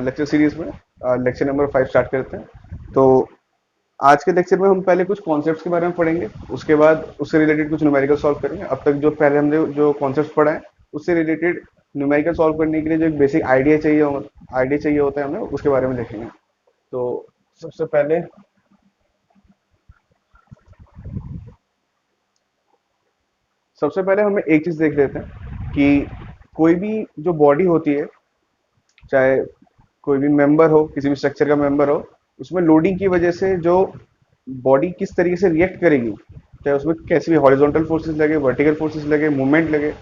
Lecture series में lecture number 5 start करते हैं। तो आज के लेक्चर में हम पहले कुछ कॉन्सेप्ट्स के बारे में पढ़ेंगे, उसके बाद उससे रिलेटेड कुछ न्यूमेरिकल सॉल्व करेंगे। अब तक जो पहले हमने जो कॉन्सेप्ट्स पढ़ा है उससे रिलेटेड न्यूमेरिकल सॉल्व करने के लिए जो एक बेसिक आइडिया चाहिए होता है हमें, उसके बारे में देखेंगे। तो सबसे पहले सबसे पहले हमें एक चीज देख लेते हैं कि कोई भी जो बॉडी होती है, चाहे कोई भी मेंबर हो, किसी भी स्ट्रक्चर का मेंबर हो, उसमें लोडिंग की वजह से जो बॉडी किस तरीके से रिएक्ट करेगी, चाहे उसमें कैसे भी हॉरिजॉन्टल फोर्सेस लगे, वर्टिकल फोर्सेस लगे, मूवमेंट लगे,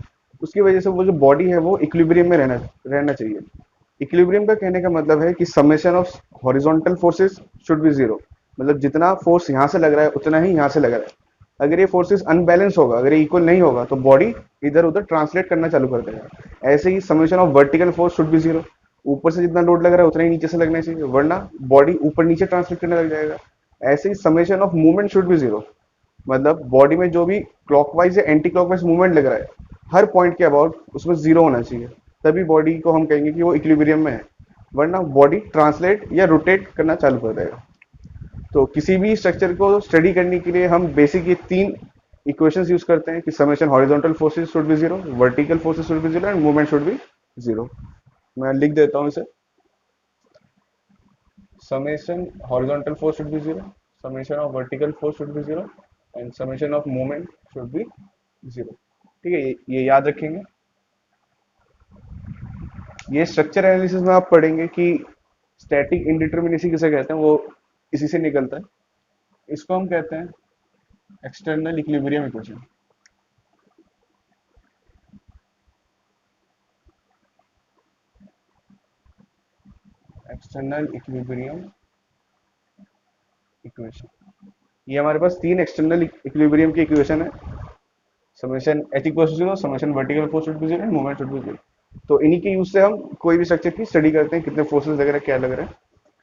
उसकी वजह से वो जो बॉडी है वो इक्विलिब्रियम में रहना रहना चाहिए। इक्विलिब्रियम का कहने का मतलब है कि summation of horizontal forces should be zero. मतलब जितना फोर्स यहाँ से लग रहा है उतना ही यहाँ से लग रहा है। अगर ये फोर्सेस अनबैलेंस होगा, अगर ये इक्वल नहीं होगा, तो बॉडी इधर उधर ट्रांसलेट करना चालू कर देगा। ऐसे ही summation of vertical force should be zero. ऊपर से जितना लोड लग रहा है उतना ही नीचे से लगना चाहिए, वरना बॉडी ऊपर नीचे ट्रांसलेट करने लग जाएगा। ऐसे ही summation of movement should be zero. मतलब बॉडी में जो भी क्लॉकवाइज या एंटी क्लॉकवाइज मूवमेंट लग रहा है, हर पॉइंट के अबाउट उसमें जीरो होना चाहिए। तभी बॉडी को हम कहेंगे कि वो इक्विलिब्रियम में है, वरना बॉडी ट्रांसलेट या रोटेट करना चालू कर देगा। तो किसी भी स्ट्रक्चर को स्टडी करने के लिए हम बेसिक ये तीन इक्वेशंस यूज करते हैं कि summation horizontal forces should be zero, vertical forces should be zero and movement should be zero. मैं लिख देता हूँ इसे। summation horizontal force should be zero, summation of vertical force should be zero, and summation of moment should be zero। ठीक है, ये याद रखेंगे। ये स्ट्रक्चर एनालिसिस में आप पढ़ेंगे कि स्टैटिक इंडिटर्मिनेसी किसे कहते हैं, वो इसी से निकलता है। इसको हम कहते हैं external equilibrium equation. External equilibrium equation, ये हमारे पास तीन एक्सटर्नल इक्विलिब्रियम की इक्वेशन है। Summation H equal to zero, summation vertical force should be zero and moment should be zero. तो इन्हीं के यूज से हम कोई भी स्ट्रक्चर की स्टडी करते हैं, कितने फोर्सेस लग रहे हैं, क्या लग रहा है।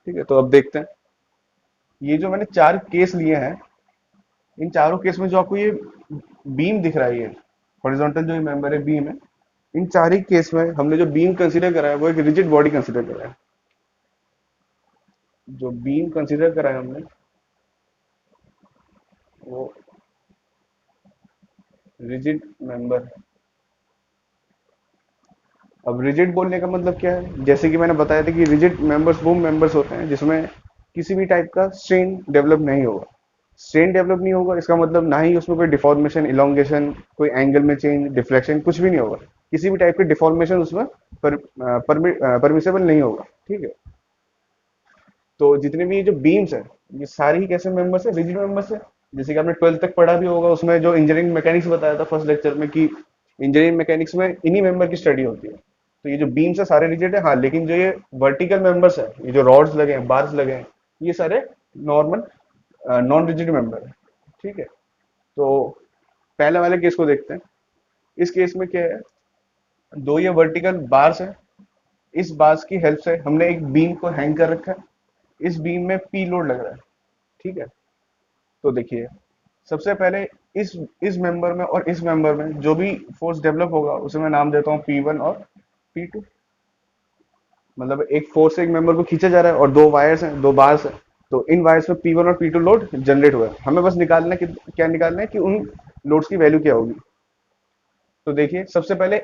ठीक है, तो अब देखते हैं। ये जो मैंने चार केस लिए हैं, इन चारों केस में जो आपको ये बीम दिख रहा है, ये हॉरिजॉन्टल जो मेंबर है बीम है, इन चार ही केस में हमने जो बीम कंसीडर करा है वो एक रिजिड बॉडी कंसीडर करा है। जो बीम कंसीडर करा है हमने वो रिजिड मेंबर। अब रिजिड बोलने का मतलब क्या है, जैसे कि मैंने बताया था कि रिजिड मेंबर्स वो मेंबर्स होते हैं जिसमें किसी भी टाइप का स्ट्रेन डेवलप नहीं होगा। स्ट्रेन डेवलप नहीं होगा इसका मतलब ना ही उसमें कोई डिफॉर्मेशन, इलोंगेशन, कोई एंगल में चेंज, डिफ्लेक्शन, कुछ भी नहीं होगा। किसी भी टाइप के डिफॉर्मेशन उसमें परमिसेबल नहीं होगा। ठीक है, तो जितने भी ये जो बीम्स है, ये सारी ही कैसे मेंबर्स है, रिजिड मेंबर्स है। जैसे कि आपने 12th तक पढ़ा भी होगा, उसमें जो इंजीनियरिंग मैकेनिक्स बताया था फर्स्ट लेक्चर में कि इंजीनियरिंग मैकेनिक्स में इन्हीं मेंबर की स्टडी होती है। तो ये जो बीम्स है सारे रिजिड है, हाँ, लेकिन जो ये वर्टिकल मेंबर्स है, ये जो रॉड्स लगे हैं, बार्स लगे हैं, ये सारे नॉर्मल नॉन रिजिड मेंबर है। ठीक है, तो पहले वाले केस को देखते हैं। इस केस में क्या है, दो ये वर्टिकल बार्स है। इस बार्स की हेल्प से हमने एक बीम को हैंग कर रखा है। इस बीम में पी लोड लग रहा है। ठीक है, तो देखिए, सबसे पहले इस इस मेंबर में और इस मेंबर में जो भी फोर्स डेवलप होगा उसे मैं नाम देता हूँ P1 और P2। मतलब एक फोर्स से एक मेंबर को खींचा जा रहा है और दो वायर्स हैं, दो बार्स हैं। तो इन वायर्स में P1 और P2 लोड जनरेट हुआ है। हमें बस निकालना है कि क्या निकालना है कि उन लोड्स की वैल्यू क्या होगी। तो देखिए, सबसे पहले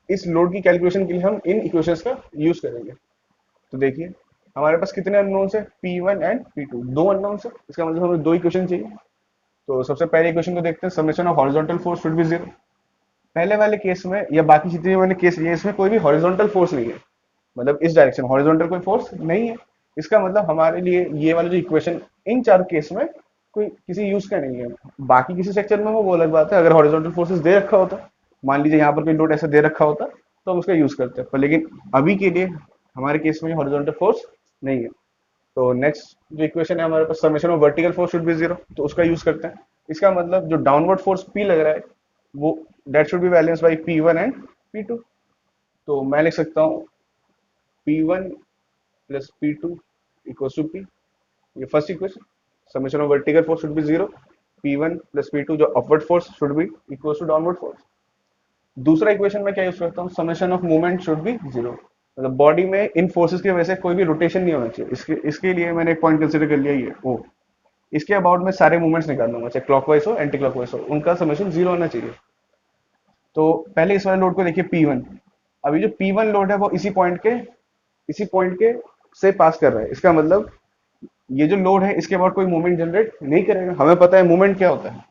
इस लोड की कैलकुलेशन के लिए हम इन इक्वेशंस का यूज करेंगे। तो देखिए, हमारे पास कितने अननोन्स है, P1 एंड P2, दो अननोन्स है। इसका मतलब हमें दो इक्वेशन चाहिए। तो सबसे पहले इक्वेशन को देखते हैं, summation of horizontal force should be zero. पहले वाले केस में या बाकी जितने मैंने केस लिए इसमें कोई भी हॉरिजॉन्टल फोर्स नहीं है। मतलब इस डायरेक्शन हॉरिजॉन्टल कोई फोर्स नहीं है। इसका मतलब हमारे लिए ये वाला जो इक्वेशन इन चार केस में कोई किसी यूज का नहीं है। बाकी किसी सेक्शन में वो अलग बात है, अगर हॉरिजॉन्टल फोर्सेस दे रखा होता, मान लीजिए यहाँ पर कोई लोड ऐसा दे रखा होता, तो हम उसका यूज करते हैं, पर लेकिन अभी के लिए हमारे केस में हॉरिजॉन्टल फोर्स नहीं है। तो नेक्स्ट जो इक्वेशन है हमारे पास, summation of vertical force should be zero, तो उसका यूज करते हैं। इसका मतलब जो डाउनवर्ड फोर्स P लग रहा है वो that should be balance by P1 and P2। तो मैं लिख सकता हूँ P1 plus P2 equals to P। ये first equation, summation of vertical force should be zero, P1 plus P2 जो upward force should be equals to downward force. दूसरा equation में क्या यूज करता हूँ, summation of movement should be zero. मतलब body में इन फोर्सेस की वजह से कोई भी रोटेशन नहीं होना चाहिए, इसके इसके लिए मैंने एक पॉइंट कंसिडर कर लिया, ये ओ। इसके अबाउट में सारे मूवमेंट्स निकाल लूंगा, चाहे क्लॉकवाइज हो एंटी क्लॉकवाइज हो, उनका समेशन जीरो होना चाहिए। तो पहले इस वाले लोड को देखिए P1। अभी जो P1 लोड है वो इसी पॉइंट के से पास कर रहा है, इसका मतलब ये जो लोड है इसके बाद कोई मूवमेंट जनरेट नहीं करेगा। हमें पता है मूवमेंट क्या होता है,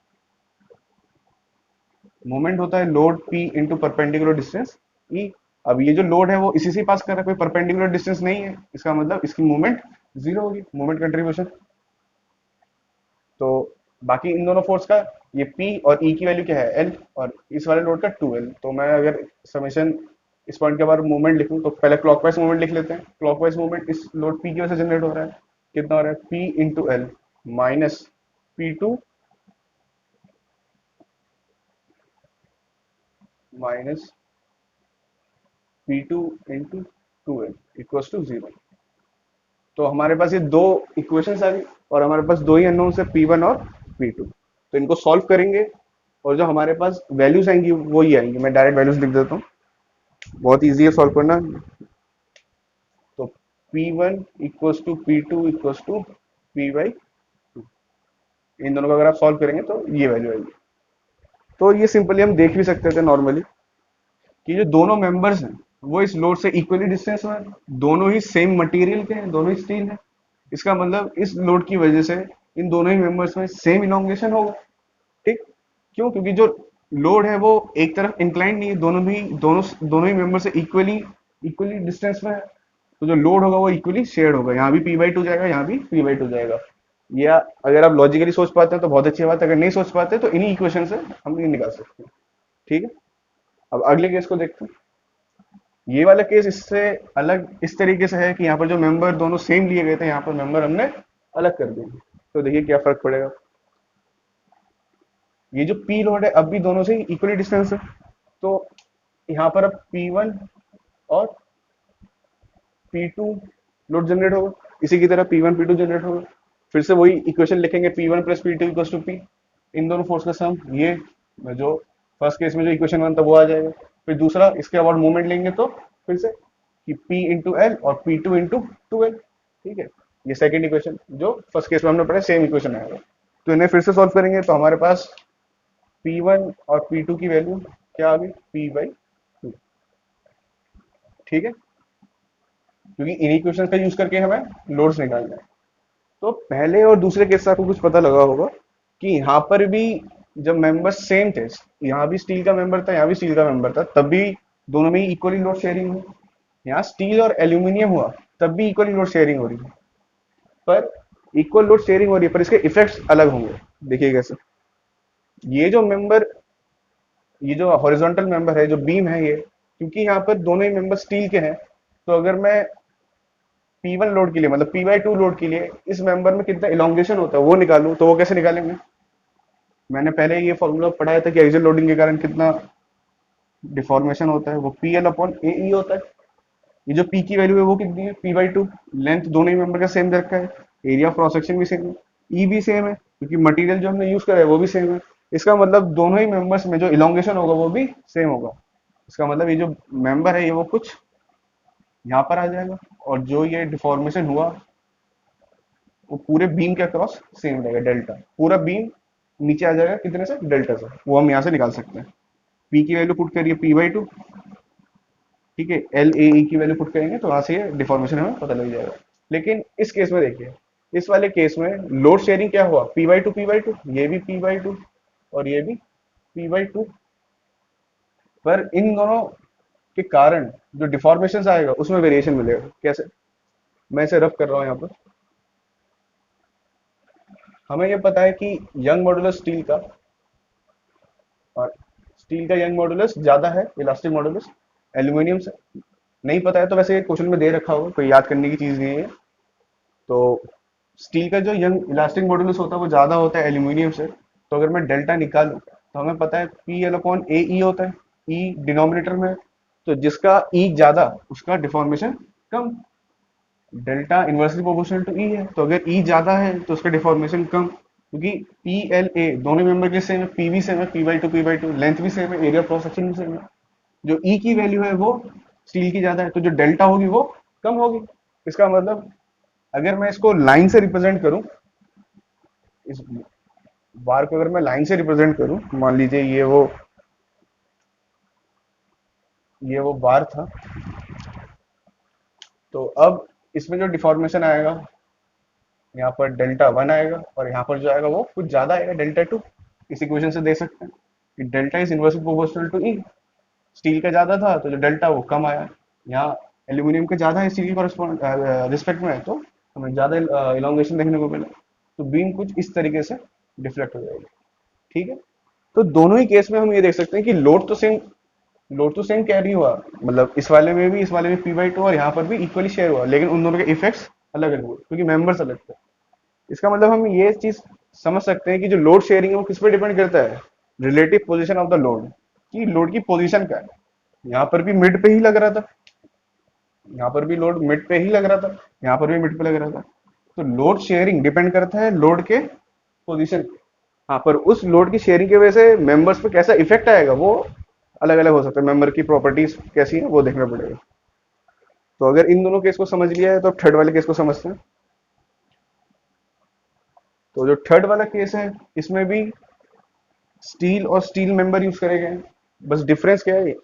मूवमेंट होता है load P into perpendicular distance E। अब ये जो लोड है वो इसी से पास कर रहा है, कोई परपेंडिकुलर डिस्टेंस नहीं है, इसका मतलब इसकी मूवमेंट जीरो होगी, मूवमेंट कंट्रीब्यूशन। तो बाकी इन दोनों फोर्स का, ये P और E की वैल्यू क्या है L, और इस वाले लोड का 2L। तो मैं अगर समेशन इस पॉइंट के बाद मूवमेंट लिखूं तो पहले क्लॉकवाइज मूवमेंट लिख लेते हैं। क्लॉकवाइज मूवमेंट इस लोड P की वजह से जनरेट हो रहा है, कितना हो रहा है P into L minus P2 minus P2 into 2L equals to zero. तो हमारे पास ये दो इक्वेशंस आ गई, और हमारे पास दो ही अननोन्स है P1 और P2। तो इनको सॉल्व करेंगे और जो हमारे पास वैल्यूज आएंगी वो ही आएंगी। मैं डायरेक्ट वैल्यूज लिख देता हूँ, बहुत इजी है सॉल्व करना। तो P1 equals to P2 equals to P/2। इन दोनों को अगर आप सॉल्व करेंगे तो ये वैल्यू आएगी। तो ये सिंपली हम देख भी सकते थे नॉर्मली कि जो दोनों मेंबर्स हैं वो इस लोड से इक्वली डिस्टेंस में हैं, दोनों ही सेम मटेरियल के हैं, दोनों ही स्टील है। इसका मतलब इस लोड की वजह से इन दोनों ही मेंबर्स में सेम इलोंगेशन होगा। ठीक, क्यों? क्योंकि जो लोड है वो एक तरफ इंक्लाइंड नहीं है, दोनों ही मेंबर से इक्वली इक्वली डिस्टेंस में है। तो जो लोड होगा वो इक्वली शेयर्ड होगा, यहाँ भी P/2 जाएगा, यहाँ भी P/2 जाएगा। या अगर आप लॉजिकली सोच पाते हैं तो बहुत अच्छी बात है, अगर नहीं सोच पाते तो इन्हीं इक्वेशन से हम ये निकाल सकते हैं। ठीक है, अब अगले केस को देखते हैं। ये वाला केस इससे अलग इस तरीके से है कि यहाँ पर जो मेंबर दोनों सेम लिए गए थे, यहाँ पर मेंबर हमने अलग कर दिए। तो देखिए क्या फर्क पड़ेगा। ये जो P लोड है अब भी दोनों से इक्वली डिस्टेंस है, तो यहाँ पर अब P1 और P2 लोड जनरेट होगा, इसी की तरह P1 P2 जनरेट होगा। फिर से वही इक्वेशन लिखेंगे, P1 plus P2 equals to P, इन दोनों फोर्स का सम, ये जो फर्स्ट केस में जो इक्वेशन वन था वो आ जाएगा। फिर दूसरा इसके अबाउट मूवमेंट लेंगे तो फिर से कि P इंटू एल और P2 इंटू 2L। ठीक है, ये सेकेंड इक्वेशन जो फर्स्ट केस में हमने पढ़ा सेम इक्वेशन आएगा। तो इन्हें फिर से सॉल्व करेंगे तो हमारे पास P1 और P2 की वैल्यू क्या आ गई P/2। ठीक है, क्योंकि इन इक्वेशन का यूज करके हमें लोड्स निकालना है। तो पहले और दूसरे केस से आपको कुछ पता लगा होगा कि यहाँ पर भी जब मेंबर सेम थे, यहाँ भी स्टील का मेंबर था, यहाँ भी स्टील का मेंबर था, तब भी दोनों में इक्वली लोड शेयरिंग हुई। यहाँ स्टील और एल्यूमिनियम हुआ तब भी इक्वली लोड शेयरिंग हो रही है, पर इक्वल लोड शेयरिंग हो रही है पर इसके इफेक्ट्स अलग होंगे। देखिए कैसे, ये जो मेंबर, ये जो हॉरिजॉन्टल मेंबर है, जो बीम है, ये क्योंकि यहाँ पर दोनों ही मेंबर स्टील के हैं, तो अगर मैं P1 लोड के लिए मतलब P/2 लोड के लिए इस मेंबर में कितना इलोंगेशन होता है वो निकालूं, तो वो कैसे निकालेंगे? मैंने पहले ये फॉर्मूला पढ़ाया था कि एक्सियल लोडिंग के कारण कितना डिफॉर्मेशन होता है, वो PL/AE होता है। ये जो P की वैल्यू है वो कितनी है P/2। लेंथ दोनों ही मेंबर का सेम रखा है, एरिया ऑफ क्रॉस सेक्शन भी सेम है, ई भी सेम है क्योंकि मटेरियल जो हमने यूज करा है वो भी सेम है। इसका मतलब दोनों ही मेंबर्स में जो इलोंगेशन होगा वो भी सेम होगा। इसका मतलब ये जो मेंबर है ये वो कुछ यहाँ पर आ जाएगा, और जो ये डिफॉर्मेशन हुआ वो पूरे बीम के अक्रॉस सेम रहेगा, डेल्टा। पूरा बीम नीचे आ जाएगा कितने से, डेल्टा से। वो हम यहाँ से निकाल सकते हैं। P की वैल्यू पुट करिए P/2, ठीक है, LAE की वैल्यू पुट करेंगे तो वहां से ये डिफॉर्मेशन हमें पता लग जाएगा। लेकिन इस केस में देखिए, इस वाले केस में लोड शेयरिंग क्या हुआ P/2 ये भी P/2 और ये भी P/2, पर इन दोनों के कारण जो डिफॉर्मेशन आएगा उसमें वेरिएशन मिलेगा। कैसे? मैं इसे रफ कर रहा हूँ यहाँ पर। हमें ये पता है कि यंग मॉडुलस स्टील का, और स्टील का यंग मॉडुलस ज्यादा है इलास्टिक मॉडुलस एल्यूमिनियम से। नहीं पता है तो वैसे क्वेश्चन में दे रखा होगा, कोई याद करने की चीज नहीं है। तो स्टील का जो यंग इलास्टिक मॉडुलस होता है वो ज्यादा होता है एल्यूमिनियम से। तो अगर मैं डेल्टा निकालूं तो हमें पता है PL/AE होता है, ई डिनोमिनेटर में है। तो जिसका ई ज्यादा उसका डिफॉर्मेशन कम, delta inversely proportional to E है। तो अगर ई ज्यादा है तो उसका डिफॉर्मेशन कम, क्योंकि PLA दोनों मेंबर के सेम है, P भी सेम है, P/2 लेंथ भी सेम है, एरिया क्रॉस सेक्शन भी सेम है। जो ई की वैल्यू है वो स्टील की ज्यादा है, तो जो डेल्टा होगी वो कम होगी। इसका मतलब अगर मैं इसको लाइन से रिप्रेजेंट करूं, इस बार को अगर मैं लाइन से रिप्रेजेंट करूं, मान लीजिए ये वो बार था, तो अब इसमें जो डिफॉर्मेशन आएगा, यहाँ पर डेल्टा वन आएगा और यहाँ पर जो आएगा वो कुछ ज्यादा आएगा, डेल्टा टू। इस इक्वेशन से देख सकते हैं कि delta is inversely proportional to E. Steel का ज्यादा था तो जो डेल्टा वो कम आया। यहाँ एल्यूमिनियम का ज्यादा है स्टील के रिस्पेक्ट में, तो हमें ज्यादा इलांगेशन देखने को मिला, तो बीम कुछ इस तरीके से डिफ्लेक्ट हो जाएगी। ठीक है, तो दोनों ही केस में हम ये देख सकते हैं कि लोड तो सेम कैरी हुआ, मतलब इस वाले में भी, इस वाले में p/2 और यहाँ पर भी इक्वली शेयर हुआ, लेकिन उन दोनों के इफेक्ट्स अलग अलग हुए क्योंकि मेंबर्स अलग थे। इसका मतलब हम ये चीज समझ सकते हैं कि जो लोड शेयरिंग है वो किस पे डिपेंड करता है, relative position of the load, कि लोड की पोजीशन क्या है। यहाँ पर भी मिड पे ही लग रहा था, यहाँ पर भी लोड मिड पे ही लग रहा था, यहाँ पर भी मिड पे लग रहा था। तो लोड शेयरिंग डिपेंड करता है लोड के पोजीशन। हाँ, पर उस लोड की शेयरिंग की वजह से मेंबर्स पे कैसा इफेक्ट आएगा वो अलग अलग हो सकता है, मेंबर की प्रॉपर्टीज कैसी है वो देखना पड़ेगा। तो अगर इन दोनों केस को समझ लिया है तो थर्ड वाले केस को समझते हैं। तो जो थर्ड वाला केस है, इसमें भी स्टील और स्टील मेंबर यूज करे गए हैं। बस डिफरेंस क्या है,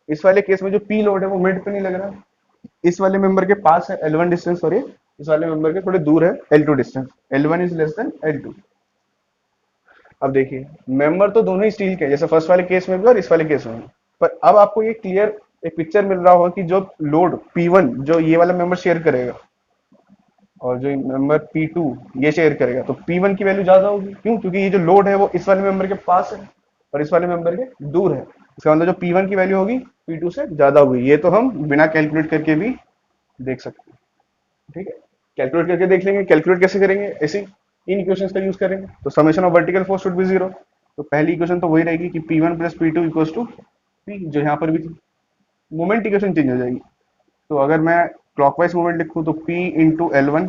इस वाले केस में जो पी लोड है वो मिड पे नहीं लग रहा, इस वाले मेंबर के पास है L1 डिस्टेंस, और ये इस वाले मेंबर के थोड़े दूर है L2 distance. L1 is less than L2। अब देखिए, मेंबर तो दोनों ही स्टील के हैं, जैसे फर्स्ट वाले केस में भी और इस वाले केस में भी। पर अब आपको ये क्लियर एक पिक्चर मिल रहा होगा कि जो लोड P1 जो ये वाला मेंबर शेयर करेगा और जो मेंबर P2 ये शेयर करेगा, तो P1 की वैल्यू ज्यादा होगी। क्यों? क्योंकि ये जो लोड है वो इस वाले मेंबर के पास है और इस वाले मेंबर के दूर है। इसका मतलब जो P1 की वैल्यू होगी P2 से ज्यादा होगी। ये तो हम बिना कैलकुलेट करके भी देख सकते हैं। ठीक है, कैलकुलेट करके देख लेंगे। कैलकुलेट कैसे करेंगे? ऐसे इन इक्वेशंस का यूज करेंगे। तो summation of vertical force should be zero. तो पहली इक्वेशन तो वही रहेगी कि P1 plus P2 equals to P, जो यहाँ पर भी थी। मोमेंट इक्वेशन चेंज हो जाएगी। तो अगर मैं क्लॉकवाइज मोमेंट लिखूं तो P into L1,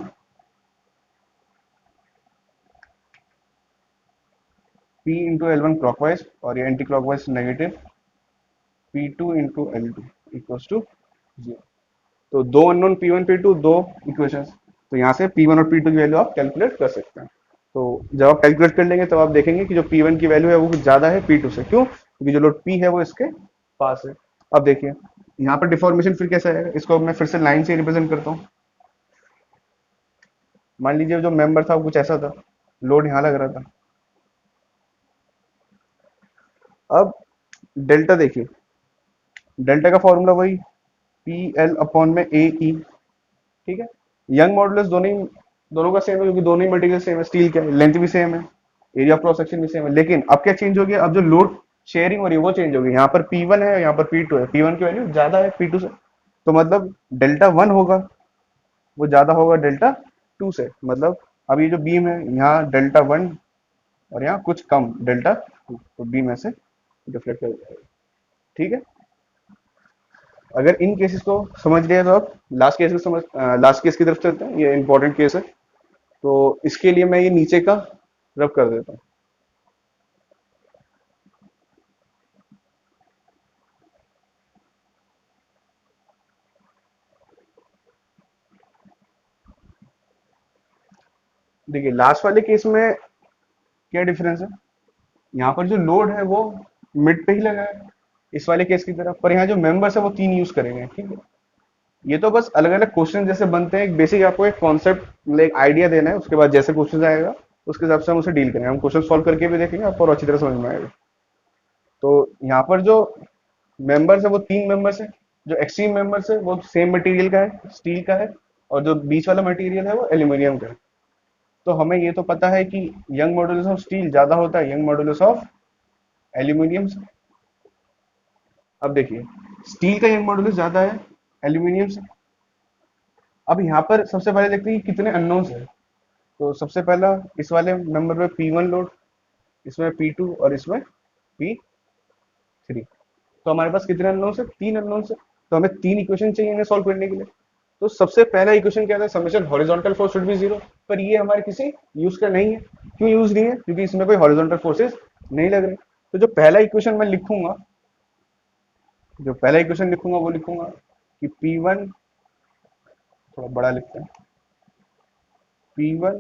P into L1 clockwise, और ये anti clockwise negative P2 into L2 equals to zero. तो दो अननोन P1 P2, दो इक्वेशंस। तो यहाँ से P1 और P2 की वैल्यू आप कैलकुलेट कर सकते हैं। तो जब आप कैलकुलेट कर लेंगे तब आप देखेंगे कि जो P1 की वैल्यू है वो कुछ ज्यादा है P2 से। क्यों? क्योंकि जो लोड P है वो इसके पास है। अब देखिए यहाँ पर डिफॉर्मेशन फिर कैसा आएगा, इसको मैं फिर से लाइन से रिप्रेजेंट करता हूँ। मान लीजिए जो मेंबर था वो कुछ ऐसा था, लोड यहाँ लग रहा था। अब डेल्टा देखिए, डेल्टा का फॉर्मूला वही PL अपॉन में AE। ठीक है, यंग मॉडुलस दोनों का सेम है क्योंकि दोनों ही मटेरियल सेम है, स्टील का लेंथ भी सेम है, एरिया क्रॉस सेक्शन भी सेम है। लेकिन अब क्या चेंज हो गया, अब जो लोड शेयरिंग हो रही है वो चेंज हो गई। यहाँ पर P1 है, यहाँ पर P2 है। P1 की वैल्यू ज्यादा है P2 से, तो मतलब डेल्टा वन होगा वो ज्यादा होगा डेल्टा टू से। मतलब अब ये जो बीम है यहाँ डेल्टा वन और यहाँ कुछ कम डेल्टा टू, तो बीम ऐसे डिफ्लेक्ट हो जाएगा। ठीक है, अगर इन केसेस को समझ लिया तो अब लास्ट केस की तरफ चलते हैं। ये इंपॉर्टेंट केस है, तो इसके लिए मैं ये नीचे का रब कर देता हूँ। देखिए लास्ट वाले केस में क्या डिफरेंस है, यहाँ पर जो लोड है वो मिड पे ही लगा है इस वाले केस की तरफ, पर यहाँ जो मेंबर्स है वो तीन यूज करेंगे। ठीक है, ये तो बस अलग अलग क्वेश्चन जैसे बनते हैं, एक बेसिक आपको एक कॉन्सेप्ट मतलब एक आइडिया देना है, उसके बाद जैसे क्वेश्चन आएगा उसके हिसाब से हम उसे डील करेंगे। हम क्वेश्चन सॉल्व करके भी देखेंगे, आपको और अच्छी तरह समझ में आएगा। तो यहाँ पर जो मेंबर्स है वो तीन मेंबर्स है। जो एक्सट्रीम मेंबर्स है वो सेम मटेरियल का है, स्टील का है, और जो बीच वाला मटेरियल है वो एल्यूमिनियम का है। तो हमें ये तो पता है कि यंग मॉडुलस ऑफ स्टील ज्यादा होता है यंग मॉडुलस ऑफ एल्यूमिनियम से। अब देखिए, स्टील का यंग मॉडुलस ज्यादा है एल्यूमिनियम से। अब यहाँ पर सबसे पहले देखते हैं कि कितने अननोन्स है। तो सबसे पहला इस वाले मेंबर में P1 लोड, इसमें P2 और इसमें P3। तो हमारे पास कितने अननोन्स है? तीन अननोन्स है। तो हमें तीन इक्वेशन चाहिए इन्हें सॉल्व करने के लिए। तो सबसे पहला इक्वेशन क्या था, summation horizontal force should be zero. पर ये हमारे किसी यूज का नहीं है। क्यों यूज नहीं है? क्योंकि इसमें कोई हॉरिजॉन्टल फोर्सेस नहीं लग रहे। तो जो पहला इक्वेशन मैं लिखूंगा, जो पहला इक्वेशन लिखूंगा वो लिखूंगा कि P1, थोड़ा बड़ा लिखते हैं, P1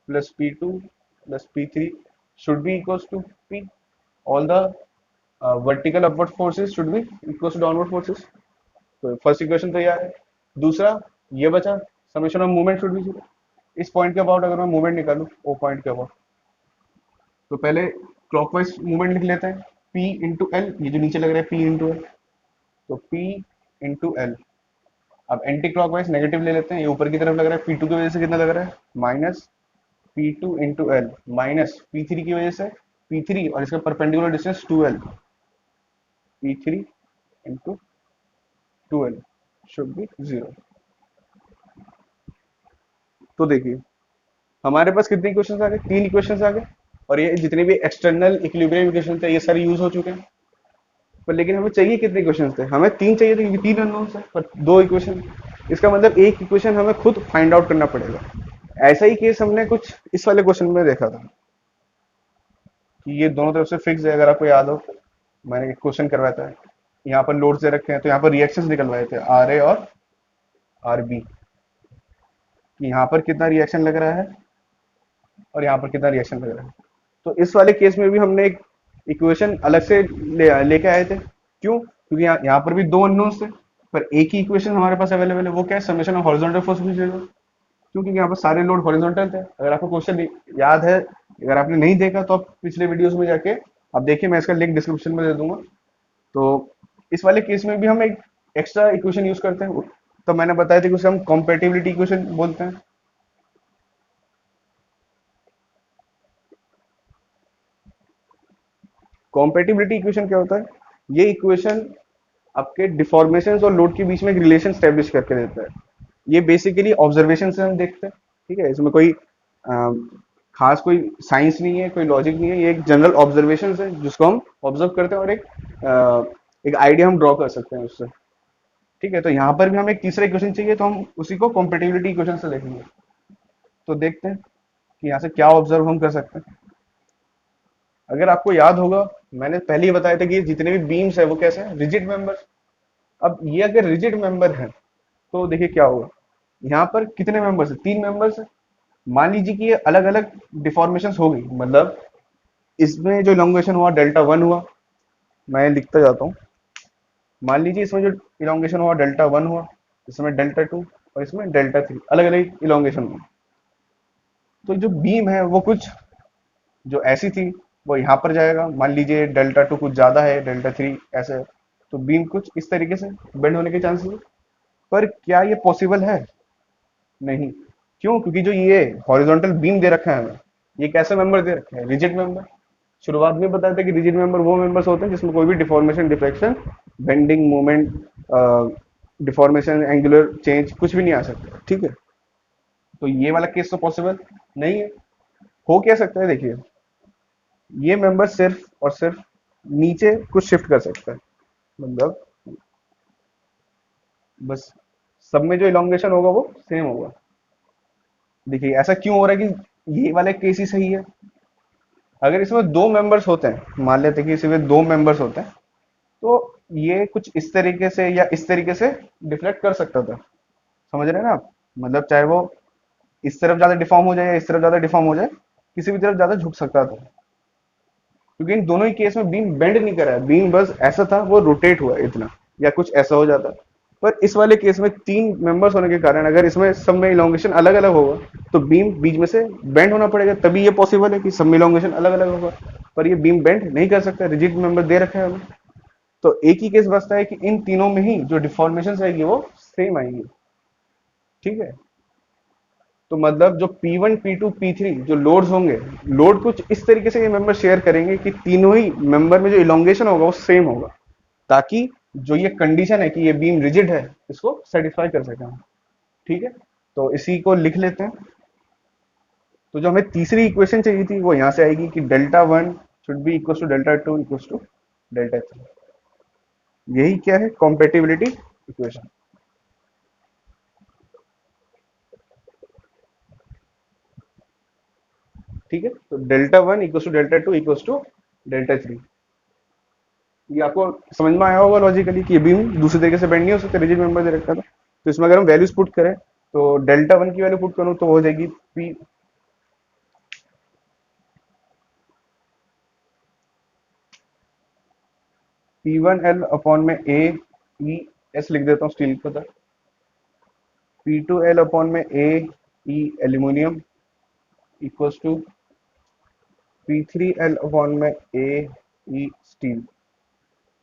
plus P2 plus P3 should be equals to P. All the vertical upward forces should be equals to downward forces. तो फर्स्ट इक्वेशन तो यह है। दूसरा ये बचा, summation of movement should be zero. इस पॉइंट के अबाउट अगर मैं मूवमेंट निकालूं, ओ पॉइंट के अबाउट, तो पहले क्लॉकवाइज मूवमेंट लिख लेते हैं, P इंटू एल, ये जो नीचे लग रहा है P इंटू एल, तो P इंटू एल। अब एंटी क्लॉकवाइज नेगेटिव ले लेते हैं, ये ऊपर की तरफ लग रहा है, P2 की वजह से कितना लग रहा है, minus P2 into L, minus P3 की वजह से P3 और इसका perpendicular distance 2L, P3 into 2L should be zero. तो देखिए हमारे पास कितने इक्वेशंस आ गए, तीन इक्वेशंस आ गए, और ये जितने भी एक्सटर्नल इक्विलिब्रियम इक्वेशन थे ये सारे यूज हो चुके हैं। पर लेकिन हमें चाहिए कितने इक्वेशंस थे, हमें तीन चाहिए थे क्योंकि तीन अननोन्स है, पर दो इक्वेशन। इसका मतलब एक इक्वेशन हमें खुद फाइंड आउट करना पड़ेगा। ऐसा ही केस हमने कुछ इस वाले क्वेश्चन में देखा था कि ये दोनों तरफ से फिक्स है। अगर आपको याद हो, मैंने एक क्वेश्चन करवाया था, यहाँ पर लोड्स दे रखे हैं, तो यहाँ पर रिएक्शंस निकलवाए थे आर ए और आर बी, कि यहाँ पर कितना रिएक्शन लग रहा है और यहाँ पर कितना रिएक्शन लग रहा है। तो इस वाले केस में भी हमने एक इक्वेशन अलग से लेके आए थे। क्यों? क्योंकि यहाँ पर भी दो अननोन्स थे, पर एक ही इक्वेशन हमारे पास अवेलेबल है, वो क्या है, समेशन ऑफ हॉरिजॉन्टल फोर्स भी जीरो। क्योंकि यहाँ पर सारे लोड हॉरिजॉन्टल थे। अगर आपको क्वेश्चन याद है, अगर आपने नहीं देखा तो आप पिछले वीडियोस में जाके आप देखिए, मैं इसका लिंक डिस्क्रिप्शन में दे दूंगा। तो इस वाले केस में भी हम एक एक्स्ट्रा इक्वेशन यूज करते हैं, तो मैंने बताया था कि उसे हम कॉम्पेटिबिलिटी इक्वेशन बोलते हैं। कॉम्पेटिबिलिटी इक्वेशन क्या होता है, ये इक्वेशन आपके डिफॉर्मेशन और लोड के बीच में एक रिलेशन स्टेब्लिश करके देता है। ये बेसिकली ऑब्जर्वेशन से हम देखते हैं, ठीक है, इसमें कोई खास कोई साइंस नहीं है, कोई लॉजिक नहीं है, ये एक जनरल ऑब्जर्वेशन है जिसको हम ऑब्जर्व करते हैं और एक आइडिया हम ड्रॉ कर सकते हैं उससे। ठीक है, तो यहाँ पर भी हमें एक तीसरा इक्वेशन चाहिए, तो हम उसी को कॉम्पेटिबिलिटी इक्वेशन से देखेंगे। तो देखते हैं कि यहाँ से क्या ऑब्जर्व हम कर सकते हैं। अगर आपको याद होगा, मैंने पहले ही बताया था कि जितने भी बीम्स है वो कैसे हैं, रिजिड मेंबर। अब ये अगर रिजिड मेंबर है तो देखिए क्या होगा, यहाँ पर कितने मेंबर्स है, तीन मेंबर्स है। मान लीजिए कि ये अलग अलग डिफॉर्मेशन हो गई, मतलब इसमें जो इलोंगेशन हुआ डेल्टा वन हुआ, मैं लिखता जाता हूँ। मान लीजिए इसमें जो इलोंगेशन हुआ डेल्टा वन हुआ, इसमें डेल्टा टू और इसमें डेल्टा थ्री, अलग अलग इलोंगेशन हुआ। तो जो बीम है वो कुछ जो ऐसी थी वो यहाँ पर जाएगा। मान लीजिए डेल्टा टू कुछ ज्यादा है, डेल्टा थ्री ऐसे है, तो बीम कुछ इस तरीके से बेंड होने के चांसेस है। पर क्या ये पॉसिबल है? नहीं। क्यों? क्योंकि जो ये हॉरिजॉन्टल बीम दे रखा है हमें, ये कैसा मेंबर दे रखा है, रिजिड मेंबर। शुरुआत में बताया था कि रिजिड मेंबर वो मेंबर्स होते हैं जिसमें कोई भी deformation, deflection, bending, movement, deformation, angular change कुछ भी नहीं आ सकता। ठीक है, तो ये वाला केस तो पॉसिबल नहीं है। हो क्या सकता है, देखिए ये मेंबर सिर्फ और सिर्फ नीचे कुछ शिफ्ट कर सकता है, मतलब बस सब में जो इलोंगेशन होगा वो सेम होगा। देखिए ऐसा क्यों हो रहा है कि ये वाला केस ही सही है। अगर इसमें दो मेंबर्स होते हैं, मान लेते हैं कि इसमें दो मेंबर्स होते हैं, तो ये कुछ इस तरीके से या इस तरीके से डिफ्लेक्ट कर सकता था। समझ रहे हैं ना आप? मतलब चाहे वो इस तरफ ज्यादा डिफॉर्म हो जाए या इस तरफ ज्यादा डिफॉर्म हो जाए, किसी भी तरफ ज्यादा झुक सकता था। क्योंकि इन दोनों ही केस में बीम बेंड नहीं करा है, बीम बस ऐसा था, वो रोटेट हुआ इतना, या कुछ ऐसा हो जाता। पर इस वाले केस में तीन मेंबर्स होने के कारण अगर इसमें सब में इलोंगेशन अलग अलग होगा, तो बीम बीच में से बेंड होना पड़ेगा, तभी ये पॉसिबल है कि सब में इलोंगेशन अलग अलग होगा। पर ये बीम बेंड नहीं कर सकता, रिजिड मेंबर दे रखा है हमें। तो एक ही केस बचता है कि इन तीनों में ही जो डिफॉर्मेशन आएगी वो सेम आएगी। ठीक है, तो मतलब जो P1, P2, P3 जो लोड्स होंगे, लोड कुछ इस तरीके से ये मेंबर शेयर करेंगे कि तीनों ही मेंबर में जो इलोंगेशन होगा वो सेम होगा, ताकि जो ये कंडीशन है कि ये बीम रिजिड है, इसको सेटिस्फाई कर सकें हम। ठीक है, तो इसी को लिख लेते हैं। तो जो हमें तीसरी इक्वेशन चाहिए थी वो यहां से आएगी कि delta one should be equal to delta two equal to delta three. यही क्या है, कॉम्पेटिबिलिटी इक्वेशन। ठीक है, तो delta one equal to delta two equal to delta three. ये आपको समझ में आया होगा लॉजिकली कि ये बीम दूसरे तरीके से बेंड नहीं हो सकता रिजिड मेंबर दे रखा था। तो इसमें अगर हम वैल्यूज पुट करें तो डेल्टा वन की वैल्यू पुट करूँ तो हो जाएगी P1L अपॉन में ए ई एस लिख देता हूँ स्टील का था। P2L अपॉन में A E aluminium equals to P3L upon में ए ई स्टील।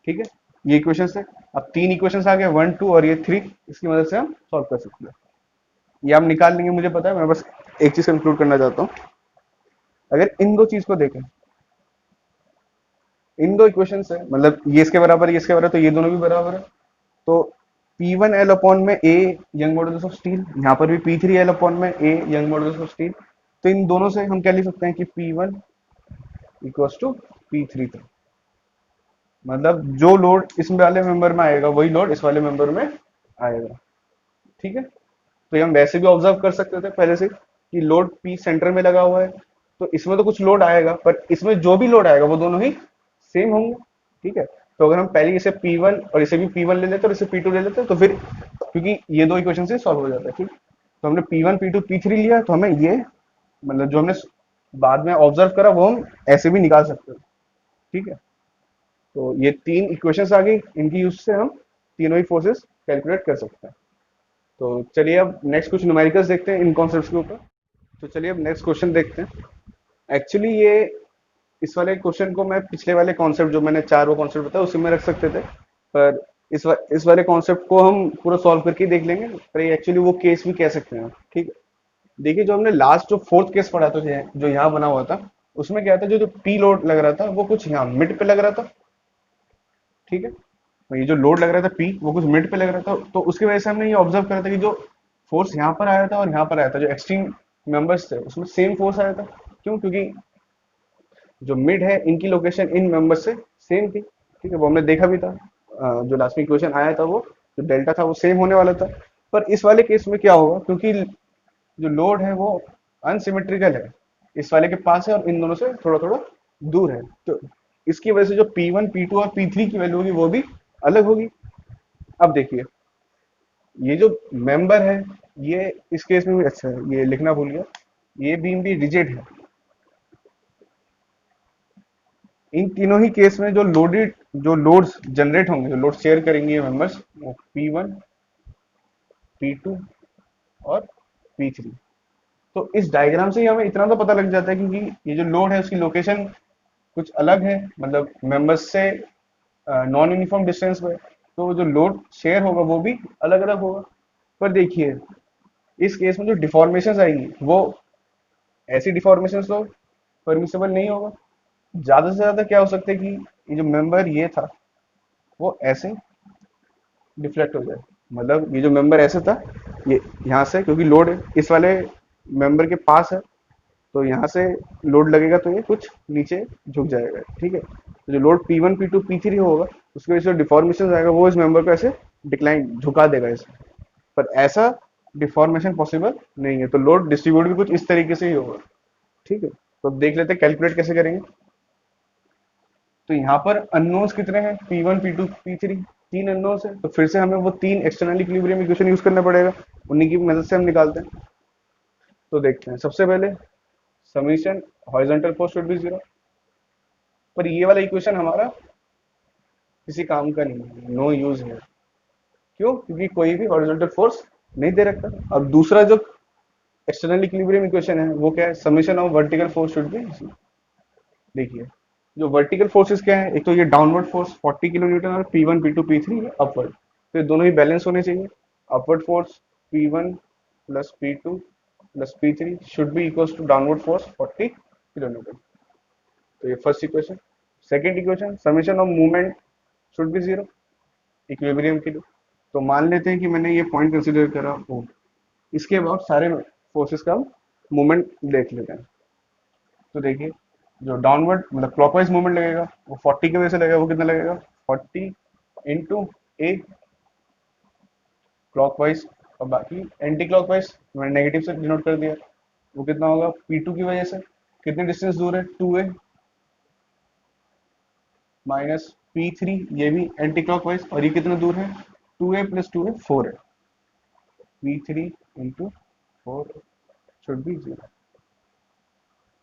ठीक है, ये इक्वेशन है। अब तीन इक्वेशन आ गए, वन टू और ये थ्री, इसकी मदद से हम सॉल्व कर सकते हैं। ये हम निकाल लेंगे, मुझे पता है। मैं बस एक चीज कंक्लूड करना चाहता हूँ। अगर इन दो चीज को देखें, इन दो इक्वेशन है, मतलब ये इसके बराबर ये इसके बराबर, तो ये दोनों भी बराबर है। तो P1L अपॉन में a young modulus of steel, यहाँ पर भी P3L अपॉन में a young modulus of steel. तो इन दोनों से हम क्या लिख सकते हैं कि P1 इक्वल्स टू P3 था। मतलब जो लोड इस वाले मेंबर में आएगा वही लोड इस वाले मेंबर में आएगा। ठीक है, तो ये हम वैसे भी ऑब्जर्व कर सकते थे पहले से कि लोड पी सेंटर में लगा हुआ है, तो इसमें तो कुछ लोड आएगा, पर इसमें जो भी लोड आएगा वो दोनों ही सेम होंगे। ठीक है, तो अगर हम पहले इसे P1 और इसे भी P1 ले लेते और इसे P2 ले लेते तो फिर, क्योंकि ये दो इक्वेशन से सॉल्व हो जाता है। ठीक, तो हमने P1 P2 P3 लिया, तो हमें ये मतलब जो हमने बाद में ऑब्जर्व करा वो हम ऐसे भी निकाल सकते हैं। ठीक है, तो ये तीन इक्वेशंस आ गई, इनकी यूज से हम तीनों ही फोर्सेस कैलकुलेट कर सकते हैं। तो चलिए अब नेक्स्ट कुछ न्यूमेरिकल्स देखते हैं इन कॉन्सेप्ट्स के ऊपर। तो चलिए अब नेक्स्ट क्वेश्चन देखते हैं। एक्चुअली ये इस वाले क्वेश्चन को मैं पिछले वाले कॉन्सेप्ट जो मैंने चार वो कॉन्सेप्ट बताया उसी में रख सकते थे, पर इस वाले कॉन्सेप्ट को हम पूरा सॉल्व करके ही देख लेंगे। पर ये एक्चुअली वो केस भी कह सकते हैं। ठीक है, देखिए जो हमने लास्ट जो फोर्थ केस पढ़ा था जो यहाँ बना हुआ था, उसमें क्या था, जो जो पी लोड लग रहा था वो कुछ यहाँ मिड पे लग रहा था। ठीक है, तो ये जो लोड लग रहा था पी वो कुछ मिड पे लग रहा था, तो उसकी वजह से हमने ये ऑब्जर्व करा था कि जो फोर्स यहाँ पर आया था और यहाँ पर आया था, जो एक्सट्रीम मेंबर्स थे उसमें सेम फोर्स आया था। क्यों? क्योंकि जो मिड है इनकी लोकेशन इन मेंबर्स से सेम थी। ठीक है, वो हमने देखा भी था। जो लास्ट में इक्वेशन आया था वो जो डेल्टा था वो सेम होने वाला था। पर इस वाले केस में क्या होगा, क्योंकि जो लोड है वो अनसिमेट्रिकल है, इस वाले के पास है और इन दोनों से थोड़ा थोड़ा दूर है, तो इसकी वजह से जो P1 P2 और P3 की वैल्यू होगी वो भी अलग होगी। अब देखिए, ये जो मेंबर है, ये इस केस में भी अच्छा है, ये लिखना भूल गया, ये बीम भी रिजिड है। इन तीनों ही केस में जो लोड्स जनरेट होंगे, जो लोड शेयर करेंगे ये मेंबर्स, वो P1 P2 और P3। तो इस डायग्राम से ही हमें इतना तो पता लग जाता है, क्योंकि ये जो लोड है उसकी लोकेशन कुछ अलग है, मतलब मेंबर्स से नॉन यूनिफॉर्म डिस्टेंस पे, तो जो लोड शेयर होगा वो भी अलग अलग होगा। पर देखिए, इस केस में जो डिफॉर्मेशन आएंगी वो ऐसी डिफॉर्मेशन तो परमिसेबल नहीं होगा। ज्यादा से ज्यादा क्या हो सकता है कि ये जो मेंबर ये था वो ऐसे डिफ्लेक्ट हो जाए, मतलब ये जो मेंबर ऐसे था, ये यहाँ से क्योंकि लोड इस वाले मेंबर के पास है, तो यहाँ से लोड लगेगा तो ये कुछ नीचे झुक जाएगा। ठीक है, तो जो लोड P1 P2 P3 होगा उसकी वजह से डिफॉर्मेशन आएगा वो इस मेंबर को ऐसे डिक्लाइन झुका देगा इसे। पर ऐसा डिफॉर्मेशन पॉसिबल नहीं है, तो लोड डिस्ट्रीब्यूट भी कुछ इस तरीके से ही होगा। ठीक है, तो अब देख लेते हैं कैलकुलेट कैसे करेंगे। तो यहाँ पर अननोन्स कितने हैं, P1 P2 P3, तीन अननोन्स है, तो फिर से हमें वो तीन एक्सटर्नल इक्विलिब्रियम इक्वेशन यूज करना पड़ेगा, उन्हीं की मदद से हम निकालते हैं। तो देखते हैं, सबसे पहले summation horizontal force should be zero. पर ये वाला इक्वेशन हमारा किसी काम का नहीं है, नो यूज है। क्यों? क्योंकि कोई भी हॉरिजॉन्टल फोर्स नहीं दे रखा। अब दूसरा जो एक्सटर्नल इक्विलिब्रियम इक्वेशन है वो क्या है, summation of vertical force should B. देखिए, जो वर्टिकल फोर्सेस क्या है, एक तो ये डाउनवर्ड फोर्स 40 किलो न्यूटन और P1 P2 P3 अपवर्ड, तो ये दोनों ही बैलेंस होने चाहिए। Upward force P1 plus P2 plus P3 should be equals to downward force 40 kilo newton. तो ये first equation. Second equation, summation of movement should be zero equilibrium के लिए। तो मान लेते हैं कि मैंने ये पॉइंट कंसीडर करा ओ, इसके बाद सारे फोर्सेस का मूवमेंट देख लेते हैं। तो देखिए, जो डाउनवर्ड मतलब क्लॉकवाइज मूवमेंट लगेगा वो 40 की वजह से लगेगा, वो कितना लगेगा 40 इंटू ए क्लॉकवाइज, और बाकी एंटी क्लॉकवाइज मैंने नेगेटिव से डिनोट कर दिया, वो कितना होगा P2 की वजह से, कितनी डिस्टेंस दूर है 2a माइनस P3 ये भी एंटी क्लॉकवाइज, और ये कितना दूर है, 2a प्लस 2 है 4 है, P3 इंटू 4 शुड बी 0।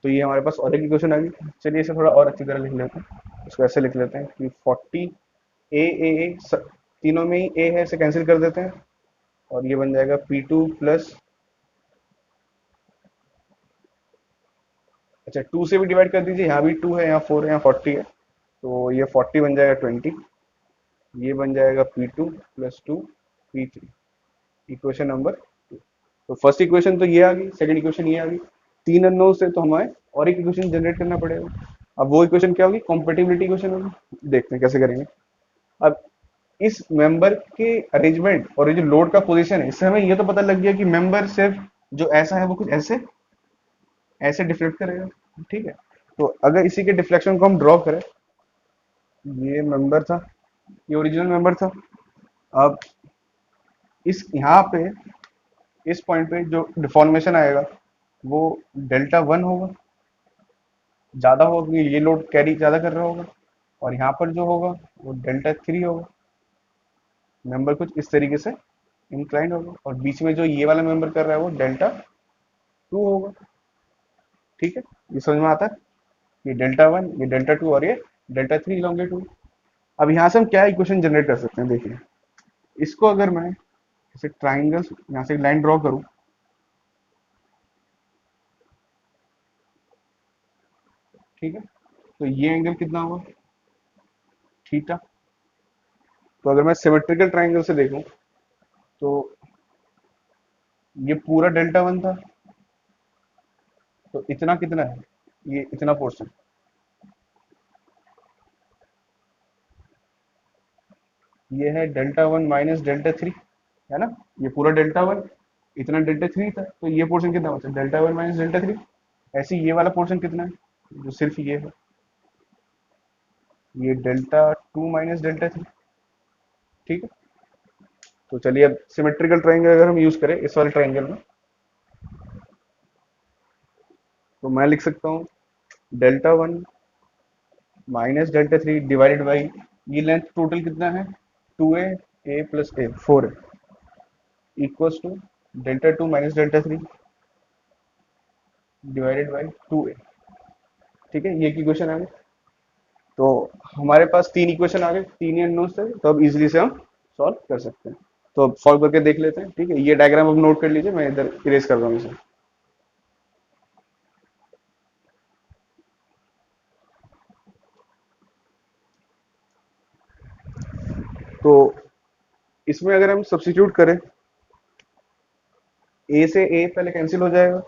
तो ये हमारे पास और एक इक्वेशन आ गई। चलिए इसे थोड़ा और अच्छी तरह लिख लेते हैं, इसको ऐसे लिख लेते हैं कि 40 ए तीनों में ही ए है, इसे कैंसिल कर देते हैं, और ये बन जाएगा P2 प्लस, अच्छा 2 से भी डिवाइड कर दीजिए, यहाँ भी 2 है, यहाँ 4 है, यहाँ 40 है, तो ये 40 बन जाएगा 20, ये बन जाएगा P2 plus 2 P3, equation number 2। तो फर्स्ट इक्वेशन तो ये आ गई, सेकंड इक्वेशन ये आ गई। तीन अननोन से तो हमें और एक इक्वेशन जनरेट करना पड़ेगा। अब वो इक्वेशन क्या होगी, कॉम्पेटिबिलिटी इक्वेशन होगी। देखते हैं कैसे करेंगे। अब इस मेंबर के अरेंजमेंट और ये जो लोड का पोजीशन है, इससे हमें ये तो पता लग गया कि मेंबर सिर्फ जो ऐसा है वो कुछ ऐसे ऐसे डिफ्लेक्ट करेगा, ठीक है। तो अगर इसी के डिफ्लेक्शन को हम ड्रॉ करें, ये मेंबर था, ये ओरिजिनल मेंबर था। अब इस यहाँ पे इस पॉइंट पे जो डिफॉर्मेशन आएगा वो डेल्टा 1 होगा, ज्यादा होगा क्योंकि ये लोड कैरी ज्यादा कर रहा होगा, और यहाँ पर जो होगा वो डेल्टा 3 होगा। मेंबर कुछ इस तरीके से इंक्लाइंड होगा, और बीच में जो ये वाला मेंबर कर रहा है वो डेल्टा 2 होगा, ठीक है। ये समझ में आता है, ये डेल्टा 1, ये डेल्टा 2, और ये डेल्टा 3 लॉन्गिट्यूड। अब यहाँ से हम क्या इक्वेशन जनरेट कर सकते हैं, देखिए इसको अगर मैं जैसे ट्राइंगल यहाँ से एक लाइन ड्रॉ करूँ, ठीक है, तो ये एंगल कितना होगा, थीटा। तो अगर मैं सिमेट्रिकल ट्राइंगल से देखूं तो ये पूरा डेल्टा 1 था, तो इतना कितना है, ये इतना पोर्शन, ये है डेल्टा 1 माइनस डेल्टा 3, है ना। ये पूरा डेल्टा 1, इतना डेल्टा 3 था, तो ये पोर्शन कितना बचा, डेल्टा 1 माइनस डेल्टा 3। ऐसे ही ये वाला पोर्शन कितना है, जो सिर्फ ये है, ये डेल्टा 2 माइनस डेल्टा 3, ठीक है। तो चलिए अब सिमेट्रिकल ट्राइंगल अगर हम यूज करें इस वाले ट्राइंगल में, तो मैं लिख सकता हूँ delta 1 minus delta 3 divided by, ये लेंथ टोटल कितना है, 2a प्लस a 4 है, equals to delta 2 minus delta 3 divided by 2a, ठीक है। ये इक्वेशन आ गई। तो हमारे पास तीन इक्वेशन आ गए, तीन ही अननोन्स थे, तो अब इजीली से हम सॉल्व कर सकते हैं। तो अब सॉल्व करके देख लेते हैं, ठीक है। ये डायग्राम अब नोट कर लीजिए, मैं इधर इरेज कर रहा हूँ इसे। तो इसमें अगर हम सब्स्टिट्यूट करें, ए से ए पहले कैंसिल हो जाएगा,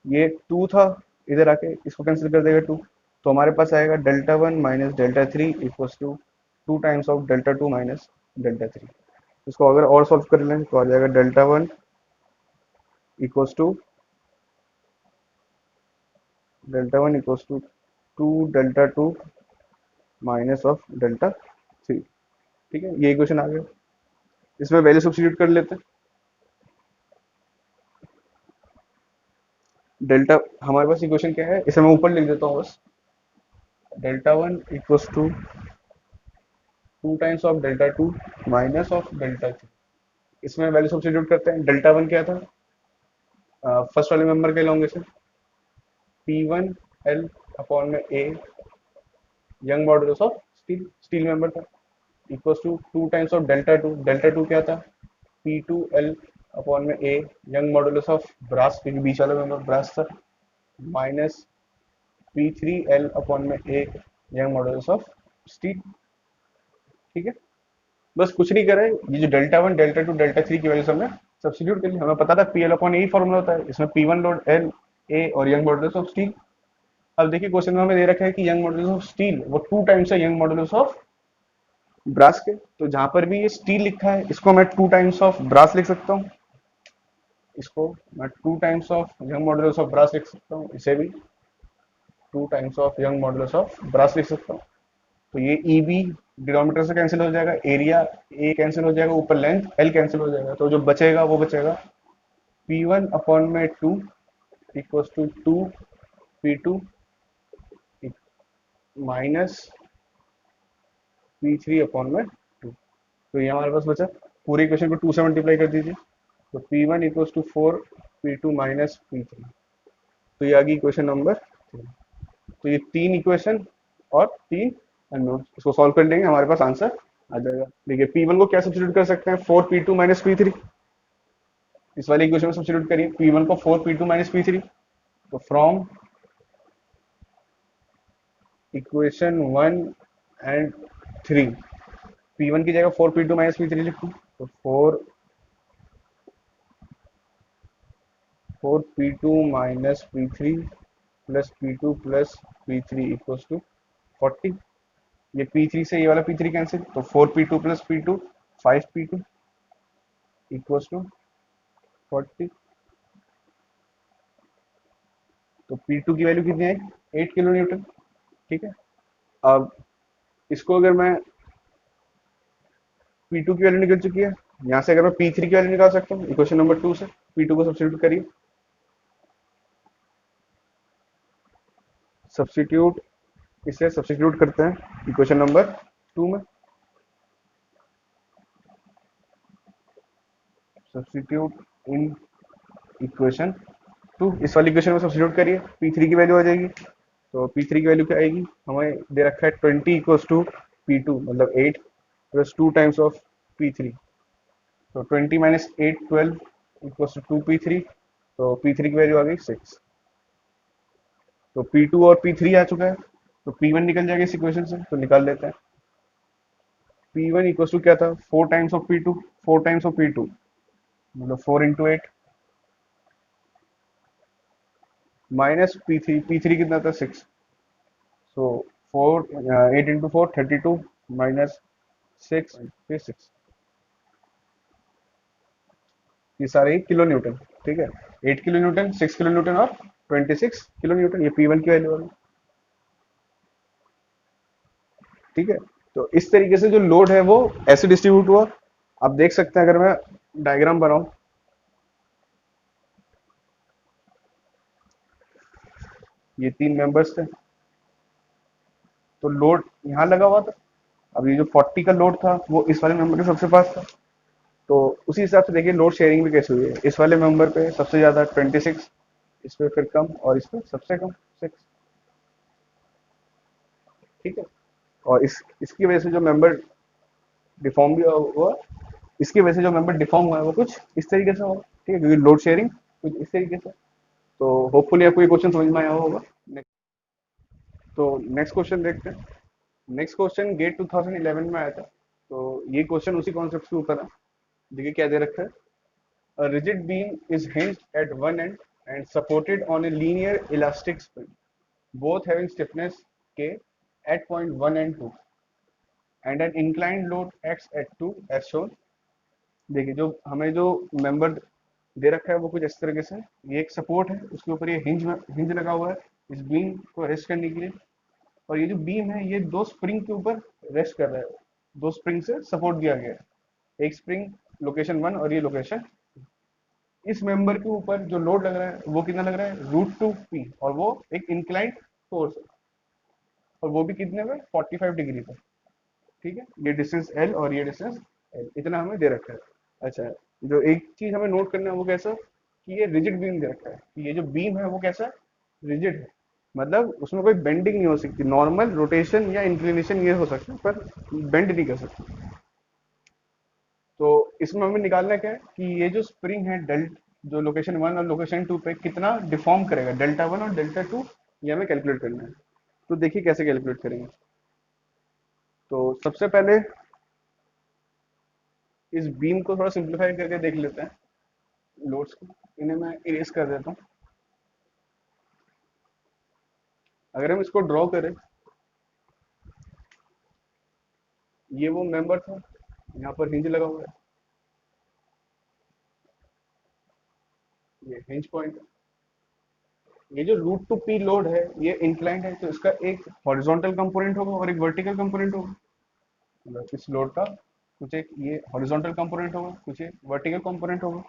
ये 2 था, इधर आके इसको कैंसिल कर देगा 2, तो हमारे पास आएगा delta 1 minus delta 3 equals to 2 times of delta 2 minus delta 3। इसको अगर और सॉल्व कर लें तो आ जाएगा delta 1 equals to delta 1 equals to 2 delta 2 minus of delta 3, ठीक है। ये इक्वेशन आ गया। इसमें वैल्यू सब्स्टिट्यूट कर लेते हैं। डेल्टा, हमारे पास इक्वेशन क्या है, इसे मैं ऊपर लिख देता हूँ बस, delta 1 equals to 2 times of delta 2 minus of delta 3। इसमें वैल्यू सब्स्टिट्यूट करते हैं। डेल्टा 1 क्या था, फर्स्ट वाले मेंबर का इलॉन्गेशन P1L अपॉन में A, Young modulus of steel, steel member था, equals to 2 times of delta 2 क्या था, P2L अपॉन में A, Young modulus of brass, क्योंकि बीच वाला मेंबर ब्रास था, माइनस P3L अपॉन में A, Young modulus of steel, ठीक है। बस कुछ नहीं करे, ये जो डेल्टा 1 डेल्टा 2 डेल्टा 3 की वैल्यू से हमने सब्स्टिट्यूट कर ली। हमें पता था PL अपॉन ए फॉर्मूला होता है, इसमें P1 लोड L A और यंग मॉडुलस ऑफ स्टील। अब देखिए क्वेश्चन में हमें दे रखा है कि यंग मॉडुलस ऑफ स्टील वो 2 टाइम्स है यंग मॉडुलस ऑफ ब्रास के, तो जहां पर भी ये स्टील लिखा है इसको मैं 2 टाइम्स ऑफ ब्रास लिख सकता हूँ, इसको मैं 2 times of Young modulus of brass लिख सकता हूँ, इसे भी 2 times of Young modulus of brass लिख सकता हूँ। तो ये ई बी डिनोमिनेटर से कैंसिल हो जाएगा, एरिया ए कैंसिल हो जाएगा, ऊपर लेंथ एल कैंसिल हो जाएगा, तो जो बचेगा वो बचेगा P1 अपॉन में 2 equals to 2 P2 minus P3 upon में 2। तो ये हमारे पास बचा, पूरी इक्वेशन को 2 से मल्टीप्लाई कर दीजिए, तो P1 equals to 4 P2 minus P3। तो ये आ गई इक्वेशन नंबर 3। तो ये 3 इक्वेशन और 3 अननोन, इसको सॉल्व कर लेंगे, हमारे पास आंसर आ जाएगा। देखिए P1 को क्या सब्स्टिट्यूट कर सकते हैं, 4 P2 माइनस P3। इस वाली इक्वेशन में सब्स्टिट्यूट करिए P1 को 4 P2 माइनस P3। तो फ्रॉम इक्वेशन 1 एंड 3, P1 की जगह 4 P2 माइनस P3 लिखूं, तो 4 P2 minus P3 plus P2 plus P3 equals to 40। ये P3 से ये वाला P3 कैंसिल, तो 4 P2 plus P2 5 P2 equals to 40। तो P2 की वैल्यू कितनी है, 8 किलो न्यूटन। ठीक है, अब इसको अगर मैं P2 की वैल्यू निकल चुकी है, यहाँ से अगर मैं P3 की वैल्यू निकाल सकता हूँ इक्वेशन नंबर 2 से, P2 को सब्स्टिट्यूट करिए, सब्स्टिट्यूट, इसे सब्स्टिट्यूट करते हैं इक्वेशन नंबर 2 में, सब्स्टिट्यूट इन इक्वेशन 2, इस वाली इक्वेशन में सब्स्टिट्यूट करिए, P3 की वैल्यू आ जाएगी। तो P3 की वैल्यू क्या आएगी, हमें दे रखा है 20 इक्वल्स टू P2 मतलब 8 प्लस 2 टाइम्स ऑफ P3। तो 20 माइनस 8 12 इक्वल्स टू 2 P3। तो P3 की वैल्यू आ गई 6। तो P2 और P3 आ चुका है, तो P1 निकल जाएगा इस इक्वेशन से, तो निकाल लेते हैं। P1 इक्वल्स टू क्या था, 4 times of P2, 4 times of P2 मतलब 4 इंटू 8 माइनस P3 कितना था 6। सो 8 इंटू 4 32 माइनस 6 फिर 6, ये सारे किलो न्यूटन। ठीक है, 8 किलो न्यूटन, 6 किलो न्यूटन और 26 किलो न्यूटन, ये P1 की वैल्यू है। ठीक है, तो इस तरीके से जो लोड है वो ऐसे डिस्ट्रीब्यूट हुआ। आप देख सकते हैं, अगर मैं डायग्राम बनाऊं, ये 3 मेंबर्स थे, तो लोड यहाँ लगा हुआ था। अब ये जो 40 का लोड था वो इस वाले मेंबर के सबसे पास था, तो उसी हिसाब से देखिए लोड शेयरिंग भी कैसे हुई है, इस वाले मेंबर पे सबसे ज्यादा 26, इस पे फिर कम और इस पे सबसे कम 6। ठीक है, और इसकी वजह से जो मेंबर डिफॉर्म भी हुआ, इसकी वजह से जो मेंबर डिफॉर्म हुआ है वो कुछ इस तरीके से होगा। ठीक है, क्योंकि लोड शेयरिंग कुछ इस तरीके से। तो होपफुली आपको ये क्वेश्चन समझ में आया होगा। तो नेक्स्ट क्वेश्चन देखते हैं। नेक्स्ट क्वेश्चन गेट 2011 में आया था, तो ये क्वेश्चन उसी कॉन्सेप्ट के ऊपर है। देखिए क्या दे रखा है, a rigid beam is hinged at one end and supported on a linear elastic spring, both having stiffness K at point 1 and 2, and an inclined load acts at 2 as shown। देखिए जो हमें जो मेंबर दे रखा है वो कुछ इस तरीके से, ये एक सपोर्ट है, उसके ऊपर ये हिंज लगा हुआ है इस बीम को रेस्ट करने के लिए, और ये जो बीम है ये 2 स्प्रिंग के ऊपर रेस्ट कर रहा है, 2 स्प्रिंग से सपोर्ट दिया गया है, एक स्प्रिंग लोकेशन 1 और ये लोकेशन। इस मेंबर के ऊपर जो लोड लग रहा है वो कितना लग रहा है, √2 P, और वो एक इंक्लाइंट फोर्स है, और वो भी कितने पे, 45 डिग्री पे। ठीक है, ये डिस्टेंस L और ये डिस्टेंस L, इतना हमें दे रखा है। अच्छा, जो एक चीज हमें नोट करना है वो कैसा, कि ये रिजिड बीम दे रखा है, कि ये जो बीम है वो कैसा, रिजिड है, मतलब उसमें कोई बेंडिंग नहीं हो सकती, नॉर्मल रोटेशन या इंक्लिनेशन ये हो सकता है पर बेंड नहीं कर सकती। तो इसमें हमें निकालना क्या है, कि ये जो स्प्रिंग है डेल्ट, जो लोकेशन 1 और लोकेशन 2 पे कितना डिफॉर्म करेगा, डेल्टा 1 और डेल्टा 2, ये हमें कैलकुलेट करना है। तो देखिए कैसे कैलकुलेट करेंगे। तो सबसे पहले इस बीम को थोड़ा सिंप्लीफाई करके देख लेते हैं, लोड्स को, इन्हें मैं इरेज कर देता हूँ। अगर हम इसको ड्रॉ करें, ये वो मेंबर था, यहाँ पर हिंज लगा हुआ है, ये हिंज पॉइंट है। ये जो √2 P लोड है ये इंक्लाइंड है, तो इसका एक हॉरिजॉन्टल कंपोनेंट होगा और एक वर्टिकल कंपोनेंट होगा, मतलब इस लोड का कुछ एक ये हॉरिजॉन्टल कंपोनेंट होगा, कुछ एक वर्टिकल कंपोनेंट होगा।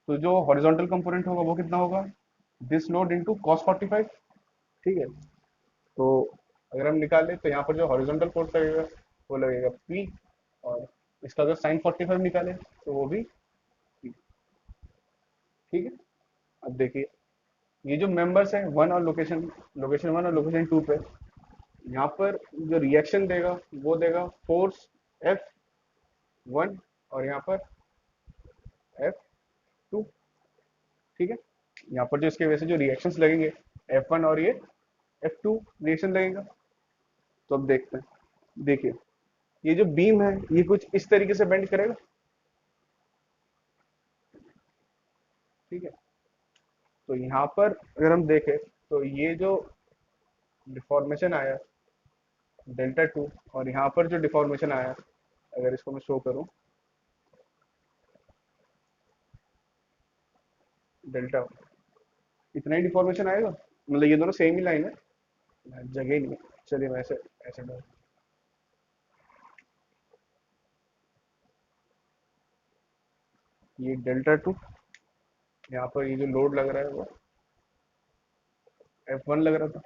तो जो हॉरिजॉन्टल कंपोनेंट होगा वो कितना होगा, दिस लोड इंटू cos 45। ठीक है, तो अगर हम निकालें तो यहाँ पर जो हॉरिजॉन्टल फोर्स लगेगा वो लगेगा P, और इसका अगर साइन 45 निकाले तो वो भी P। ठीक है। अब देखिए, ये जो मेंबर्स हैं वन और लोकेशन वन और लोकेशन टू पे, यहाँ पर जो रिएक्शन देगा वो देगा फोर्स F1, और यहाँ पर F2। ठीक है। यहाँ पर जो इसके वजह से जो रिएक्शंस लगेंगे F1 और ये F2 रिएक्शन लगेगा। तो अब देखते हैं, देखिए ये जो बीम है ये कुछ इस तरीके से बेंड करेगा। ठीक है। तो यहाँ पर अगर हम देखें तो ये जो डिफॉर्मेशन आया डेल्टा 2, और यहाँ पर जो डिफॉर्मेशन आया, अगर इसको मैं शो करूँ डेल्टा 1, इतना ही डिफॉर्मेशन आएगा। मतलब ये दोनों सेम ही लाइन है, जगह ही नहीं है। चलिए मैं ऐसे ऐसे डाल, ये डेल्टा 2, यहाँ पर ये जो लोड लग रहा है वो F1 लग रहा था।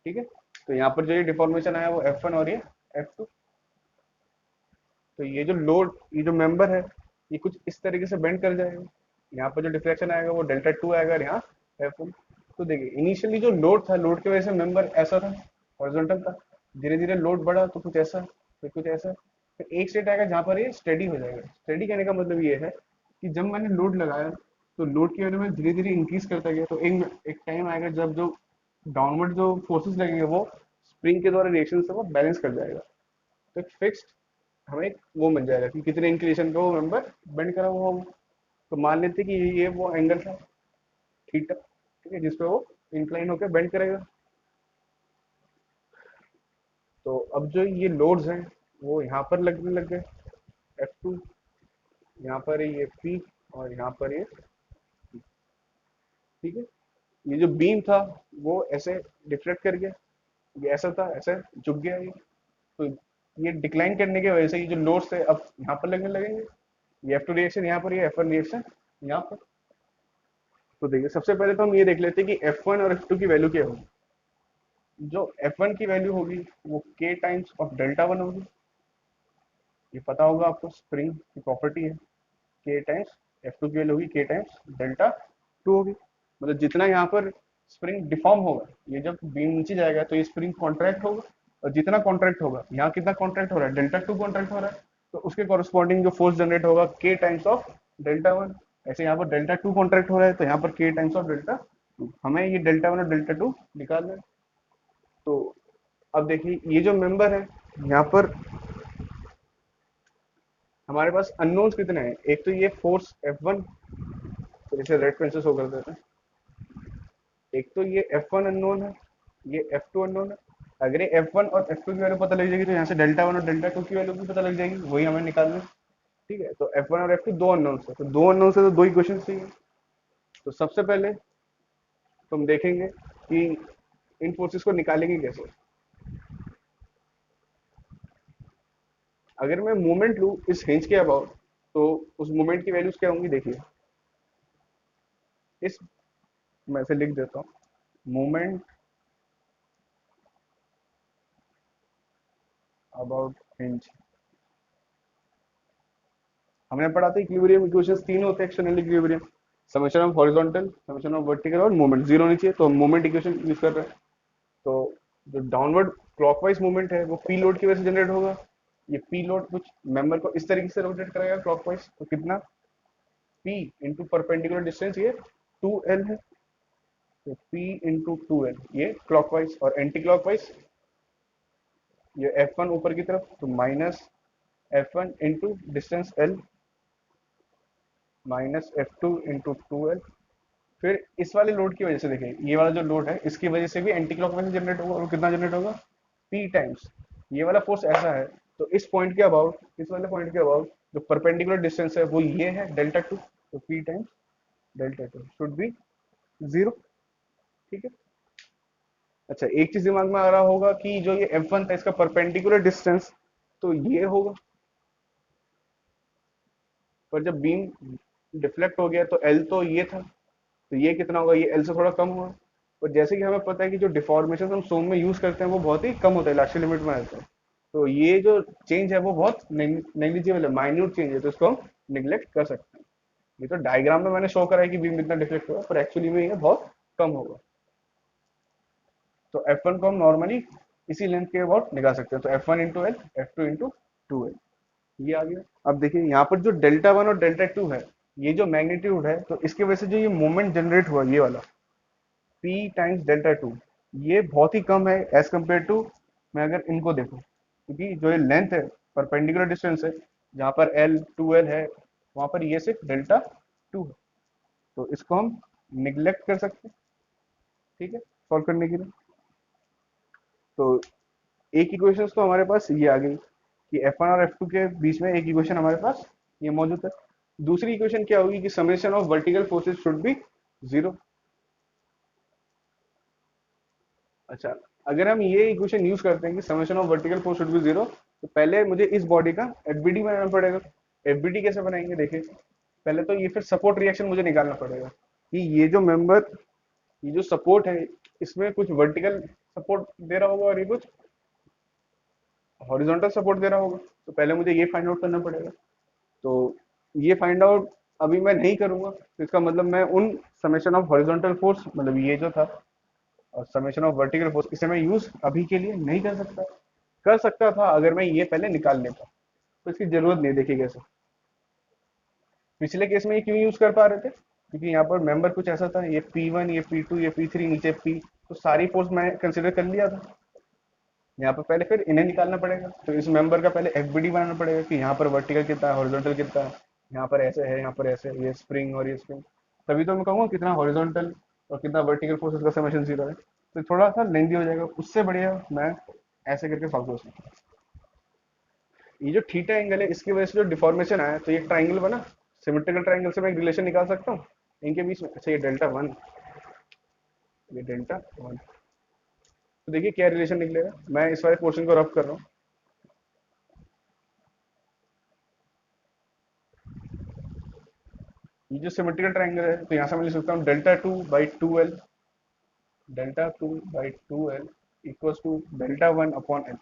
ठीक है। तो यहाँ पर जो ये डिफॉर्मेशन आया वो F1 और ये F2। तो ये जो लोड, ये जो मेंबर है ये कुछ इस तरीके से बेंड कर जाएगा। यहाँ पर जो डिफ्लेक्शन आएगा वो डेल्टा 2 आएगा, और यहाँ F1। तो देखिए इनिशियली जो लोड था, लोड की वजह से मेंबर ऐसा था, हॉरिजॉन्टल था। धीरे धीरे लोड बढ़ा तो कुछ ऐसा, फिर कुछ ऐसा, फिर एक स्टेट आएगा जहाँ पर ये स्टेडी हो जाएगा। स्टेडी कहने का मतलब ये है कि जब मैंने लोड लगाया तो लोड की वजह में धीरे धीरे इंक्रीज करता गया, तो एक टाइम आएगा जब जो डाउनवर्ड जो फोर्सेस लगेंगे वो स्प्रिंग के द्वारा रिएक्शन से वो बैलेंस कर जाएगा। तो एक फिक्स्ड हमें एक वो मिल जाएगा कि कितने इंक्लिनेशन का वो मेंबर बेंड करा हुआ होगा। तो मान लेते कि ये वो एंगल था थीटा, ठीक है, जिसपे वो इंक्लाइन होकर बेंड करेगा। तो अब जो ये लोड्स हैं वो यहाँ पर लगने लग गए, F2, यहाँ पर ये P, और यहाँ पर ये P। ठीक है। ये जो बीम था वो ऐसे डिफ्लेक्ट कर गया, ये ऐसा था, ऐसे झुक गया ये। तो ये डिक्लाइन करने की वजह से ये जो लोड्स थे अब यहाँ पर लगने लगेंगे। ये F2 रिएक्शन यहाँ पर, ये F1 रिएक्शन यहाँ पर। तो देखिए सबसे पहले तो हम ये देख लेते हैं कि F1 और F2 की वैल्यू क्या होगी। जो F1 की वैल्यू होगी वो K टाइम्स ऑफ डेल्टा 1 होगी। ये पता होगा आपको, स्प्रिंग की प्रॉपर्टी है। K टाइम्स F2 की वैल्यू होगी K टाइम्स डेल्टा 2 होगी। मतलब जितना यहाँ पर स्प्रिंग डिफॉर्म होगा, ये जब बीम नीचे जाएगा तो ये स्प्रिंग कॉन्ट्रैक्ट होगा, और जितना कॉन्ट्रैक्ट होगा, यहाँ कितना कॉन्ट्रैक्ट हो रहा है, डेल्टा 2 कॉन्ट्रैक्ट हो रहा है, तो उसके कॉरस्पॉन्डिंग जो फोर्स जनरेट होगा K टाइम्स ऑफ डेल्टा 1। ऐसे यहाँ पर डेल्टा 2 कॉन्ट्रैक्ट हो रहा है तो यहाँ पर K टाइम्स ऑफ डेल्टा 2। हमें ये डेल्टा 1 और डेल्टा 2 निकालना है। तो अब देखिए ये जो मेंबर है यहाँ पर हमारे पास अननोन्स कितने हैं। एक तो ये फोर्स F1, तो इसे रेड पेन से शो कर देते हैं। एक तो ये F1 अननोन है, ये F2 अननोन है। अगर ये F1 और F2 की वैल्यू पता लग जाएगी तो यहाँ से डेल्टा 1 और डेल्टा 2 की वैल्यू भी पता लग जाएगी, वही हमें निकालना है। ठीक है। तो F1 और F2 दो अननोन्स है, तो दो अननोन्स है तो दो इक्वेशन चाहिए। तो सबसे पहले तुम देखेंगे कि इन फोर्सेस को निकालेंगे कैसे। अगर मैं मोमेंट लूँ इस हिंज के अबाउट, तो उस मोमेंट की वैल्यूज क्या होंगी देखिए। इस मैं से लिख देता हूँ, मोमेंट अबाउट हिंज। हमने पढ़ा था इक्विलिब्रियम इक्वेशंस तीन होते हैं external equilibrium, summation of horizontal, summation of vertical, और मोमेंट जीरो होनी चाहिए। तो हम मोमेंट इक्वेशन यूज कर रहे हैं। तो जो डाउनवर्ड क्लॉकवाइज मूवमेंट है वो पी लोड की वजह से जनरेट होगा। ये पी लोड कुछ मेंबर को इस तरीके से रोटेट करेगा क्लॉकवाइज, तो कितना पी इंटू परपेंडिकुलर डिस्टेंस, ये 2L है। तो पी इंटू 2L ये क्लॉकवाइज, और एंटी क्लॉकवाइज ये F1 ऊपर की तरफ, तो minus F1 into distance L minus F2 into 2L। फिर इस वाले लोड की वजह से देखिए, ये वाला जो लोड है इसकी वजह से भी एंटी क्लॉकवाइज जनरेट होगा, और कितना जनरेट होगा P टाइम्स, ये वाला फोर्स ऐसा है। तो इस पॉइंट के अबाउट, इस वाले पॉइंट के अबाउट जो परपेंडिकुलर डिस्टेंस है वो ये है डेल्टा 2, तो P times delta 2 should be 0। ठीक है। अच्छा, एक चीज दिमाग में आ रहा होगा कि जो ये F1 था इसका परपेंडिकुलर डिस्टेंस तो ये होगा, पर जब बीम डिफ्लेक्ट हो गया तो L तो ये था, तो ये कितना होगा, ये L से थोड़ा कम हुआ। और जैसे कि हमें पता है कि जो डिफॉर्मेशन हम सोम में यूज करते हैं वो बहुत ही कम होता है, इलास्टिक लिमिट में रहता है। तो ये जो चेंज है वो बहुत नेग्लिजिबल है, माइन्यूट चेंज है, तो इसको हम निग्लेक्ट कर सकते हैं। ये तो डायग्राम में मैंने शो करा है कि बीम इतना डिफ्लेक्ट होगा, पर एक्चुअली में ये बहुत कम होगा। तो F1 को हम नॉर्मली इसी लेंथ के अबाउट निकाल सकते हैं, तो F1 into L, F2 into two L, ये आ गया। अब देखिए यहाँ पर जो डेल्टा वन और डेल्टा टू है, ये जो मैग्नीट्यूड है, तो इसकी वजह से जो ये मोमेंट जनरेट हुआ ये वाला P टाइम्स डेल्टा टू, ये बहुत ही कम है एज कम्पेयर टू, मैं अगर इनको देखूं, क्योंकि जो ये लेंथ है, परपेंडिकुलर डिस्टेंस है, जहाँ पर एल टू एल है, वहां पर ये सिर्फ डेल्टा टू है, तो इसको हम निग्लेक्ट कर सकते हैं, ठीक है, सॉल्व करने के लिए। तो एक इक्वेशन तो हमारे पास ये आ गई कि F1 और F2 के बीच में एक इक्वेशन हमारे पास ये मौजूद है। दूसरी इक्वेशन क्या होगी कि summation of vertical forces should be zero. अच्छा, अगर हम ये इक्वेशन यूज करते हैं कि summation of vertical force should be zero, तो पहले मुझे इस बॉडी का एफबीडी बनाना पड़ेगा। एफबीडी कैसे बनाएंगे, देखिए, पहले तो ये फिर सपोर्ट रिएक्शन मुझे निकालना पड़ेगा कि ये जो मेंबर, ये जो सपोर्ट है, इसमें कुछ वर्टिकल सपोर्ट दे रहा होगा और ये कुछ हॉरिजॉन्टल सपोर्ट दे रहा होगा, तो पहले मुझे ये फाइंड आउट करना पड़ेगा। तो ये फाइंड आउट अभी मैं नहीं करूंगा, तो इसका मतलब मैं उन समेशन ऑफ हॉरिजॉन्टल फोर्स, मतलब ये जो था, और समेशन ऑफ वर्टिकल फोर्स, इसे मैं यूज अभी के लिए नहीं कर सकता। कर सकता था अगर मैं ये पहले निकाल लेता, तो इसकी जरूरत नहीं, देखिए कैसे पिछले केस में ये क्यों यूज कर पा रहे थे, क्योंकि यहाँ पर मेंबर कुछ ऐसा था, ये P1, ये P2, ये P3, नीचे P, तो सारी फोर्स मैं कंसिडर कर लिया था। यहाँ पर पहले फिर इन्हें निकालना पड़ेगा, तो इस मेंबर का पहले एफबीडी बनाना पड़ेगा कि यहाँ पर वर्टिकल कितना है, हॉरिजॉन्टल कितना है, यहाँ पर ऐसे है, यहाँ पर ऐसे है, ये स्प्रिंग और ये स्प्रिंग, तभी तो मैं कहूँगा कितना हॉरिजॉन्टल और कितना वर्टिकल फोर्सेस का समेशन जीरो है। तो थोड़ा सा लेंदी हो जाएगा, उससे बढ़िया मैं ऐसे करके सॉल्व कर सकता हूँ। ये जो थीटा एंगल है, इसकी वजह से जो डिफॉर्मेशन आया, तो ये ट्राइंगल बना, सिमेट्रिकल ट्राइंगल से मैं एक रिलेशन निकाल सकता हूँ इनके बीच में। अच्छा, ये डेल्टा वन, ये डेल्टा वन, तो देखिए क्या रिलेशन निकलेगा, मैं इस वाले पोर्शन को रफ कर रहा हूँ। ये जो सिमेट्रिकल ट्राइंगल है, तो यहाँ से मैं लिख सकता हूँ delta two by two L, delta two by two L equal to delta one upon L,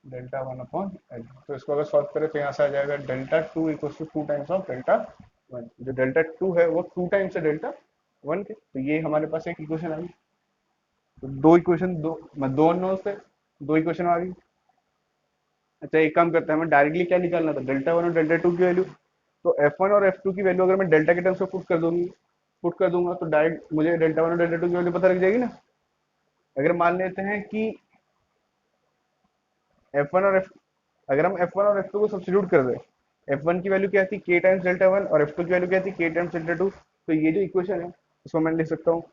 delta one upon L. तो इसको अगर सॉल्व करें तो यहाँ से आ जाएगा delta two equal to two times of delta one, जो डेल्टा टू है वो टू टाइम्स है डेल्टा वन के, तो ये हमारे पास एक इक्वेशन आ गई। तो दो इक्वेशन, दो अननोन से दो इक्वेशन आ गई। अच्छा, एक काम करते हैं, हमें डायरेक्टली क्या निकालना था, डेल्टा वन और डेल्टा टू की वैल्यू। तो एफ वन और एफ टू की वैल्यू अगर मैं डेल्टा के टर्म्स में पुट कर दूंगा, तो डायरेक्ट मुझे डेल्टा वन और डेल्टा टू की वैल्यू पता लग जाएगी ना। अगर मान लेते हैं कि एफ वन और एफ अगर हम एफ वन और एफ टू को सब्स्टिट्यूट कर दें, एफ वन की वैल्यू क्या थी, के टाइम्स डेल्टा वन, और एफ टू की वैल्यू क्या थी, के टाइम्स डेल्टा टू, तो ये जो इक्वेशन है इसको मैं लिख सकता हूँ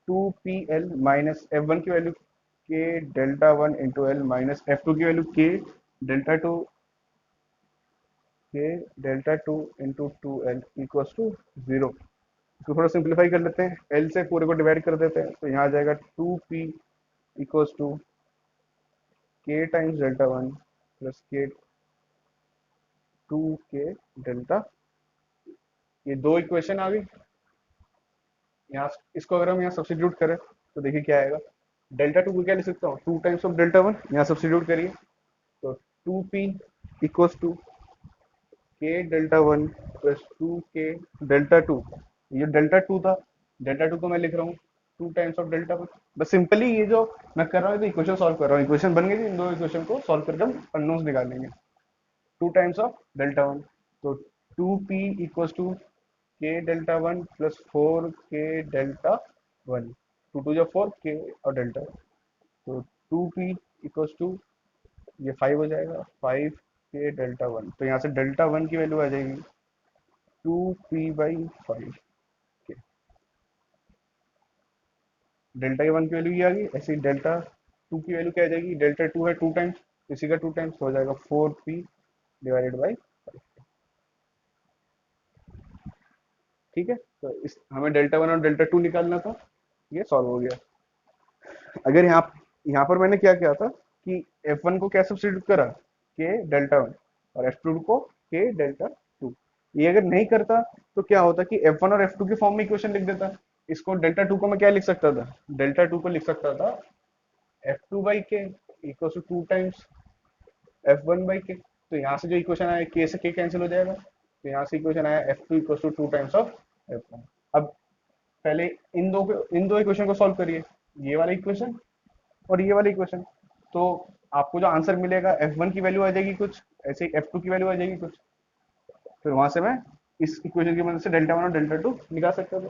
two P L minus F one की वैल्यू के delta one into L minus F two की वैल्यू डेल्टा टू के delta two into two L equal to zero. इसको थोड़ा सिंप्लीफाई कर लेते हैं, एल से पूरे को डिवाइड कर देते हैं, तो यहाँ आ जाएगा टू पी इक्वल टू के टाइम्स डेल्टा वन प्लस के टू के डेल्टा, ये दो इक्वेशन आ गई। यहाँ इसको अगर हम यहाँ सब्स्टिट्यूट करें, तो देखिए क्या आएगा, डेल्टा टू को क्या लिख सकता हूँ, to times of delta one, यहाँ सब्स्टिट्यूट करिए, तो टू पी इक्वल्स टू के डेल्टा वन प्लस टू के डेल्टा टू, ये डेल्टा टू था, डेल्टा टू को मैं लिख रहा हूँ to times of delta one. बस सिंपली ये जो मैं कर रहा हूँ, इक्वेशन सॉल्व कर रहा हूँ, इक्वेशन बन गई थी, इन दो इक्वेशन को सॉल्व करके हम अननोन्स निकालेंगे। To times of delta one, तो टू पी इक्वल्स टू के डेल्टा वन प्लस फोर के डेल्टा वन, टू टू जो फोर के और डेल्टा वन, तो टू पी इक्वल्स टू, ये फाइव हो जाएगा, फाइव के डेल्टा वन, तो यहाँ से डेल्टा वन की वैल्यू आ जाएगी टू पी बाई फाइव के, डेल्टा के वन की वैल्यू ये आ गई। ऐसे ही डेल्टा टू की वैल्यू क्या आ जाएगी, डेल्टा टू है टू टाइम्स, इसी का टू टाइम्स हो जाएगा four P divided by five. ठीक है, तो इस हमें डेल्टा वन और डेल्टा टू निकालना था, ये सॉल्व हो गया। अगर यहाँ पर मैंने क्या किया था कि F1 को क्या सब्स्टिट्यूट करा, के डेल्टा वन, और F2 को के डेल्टा टू। ये अगर नहीं करता तो क्या होता कि F1 और F2 के फॉर्म में इक्वेशन लिख देता। इसको डेल्टा टू को मैं क्या लिख सकता था, डेल्टा टू को लिख सकता था F2 बाई के equal to two times F1/k। तो यहाँ से जो इक्वेशन आया k से k कैंसिल हो जाएगा, तो यहाँ से इक्वेशन आया F2 equal to 2 times of F1। अब पहले इन दो इक्वेशन को सॉल्व करिए, ये वाला इक्वेशन और ये वाला इक्वेशन। तो आपको जो आंसर मिलेगा F1 की वैल्यू आ जाएगी कुछ, ऐसे ही F2 की वैल्यू आ जाएगी कुछ। फिर वहां से मैं इस इक्वेशन की मदद से डेल्टा वन और डेल्टा टू निकाल सकता था।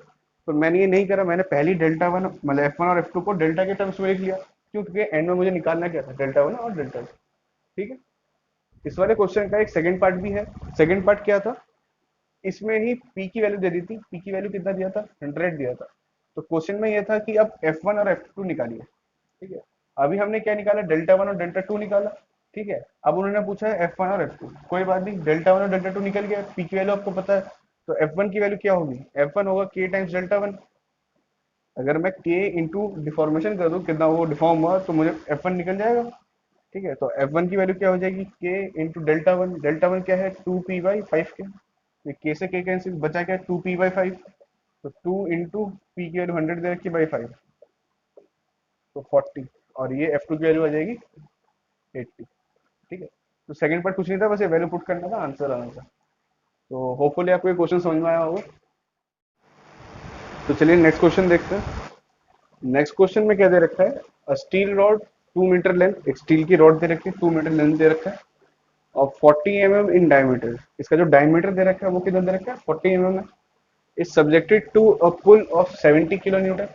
पर मैंने ये नहीं करा, मैंने पहली डेल्टा वन मतलब F1 और F2 को डेल्टा के टर्म्स में लिख लिया, क्योंकि एंड में मुझे निकालना क्या था, डेल्टा वन और डेल्टा टू। ठीक है। इस वाले क्वेश्चन का एक सेकंड पार्ट भी है। सेकंड पार्ट क्या था, इसमें ही पी की वैल्यू दे दी थी। पी की वैल्यू कितना दिया था, 100 दिया था। तो क्वेश्चन में ये था कि अब F1 और F2 निकालिए। ठीक है। अभी हमने क्या निकाला, डेल्टा वन और डेल्टा टू निकाला। ठीक है। अब उन्होंने पूछा है F1 और F2, कोई बात नहीं, डेल्टा वन और डेल्टा टू निकल गया, पी की वैल्यू आपको पता है। तो F1 की वैल्यू क्या होगी, F1 होगा k टाइम्स डेल्टा वन। अगर मैं k इंटू डिफॉर्मेशन कर दूं, कितना वो डिफॉर्म हुआ, तो मुझे F1 निकल जाएगा। ठीक है। तो F1 की वैल्यू क्या हो जाएगी, k into delta one. Delta one क्या है, 2p/5 के। k से k कैंसिल, बचा क्या, 2p/5। तो 2 इंटू पी की वैल्यू 100 दे रखी बाई 5, तो 40। और ये F2 की वैल्यू आ जाएगी 80। ठीक है। तो सेकंड पार्ट कुछ नहीं था, बस ये वैल्यू पुट करना था, आंसर आना था। तो होपफुली आपको ये क्वेश्चन समझ में आया होगा। तो चलिए नेक्स्ट क्वेश्चन देखते हैं। नेक्स्ट क्वेश्चन में क्या दे रखा है, अ स्टील रॉड 2 मीटर लेंथ, एक स्टील की रॉड दे रखी है, 2 मीटर लेंथ दे रखा है और 40 mm इन डायमीटर। इसका जो डायमीटर दे रखा है वो कितना दे रखा है, 40 mm है। Is subjected to a pull of 70 kilo newton.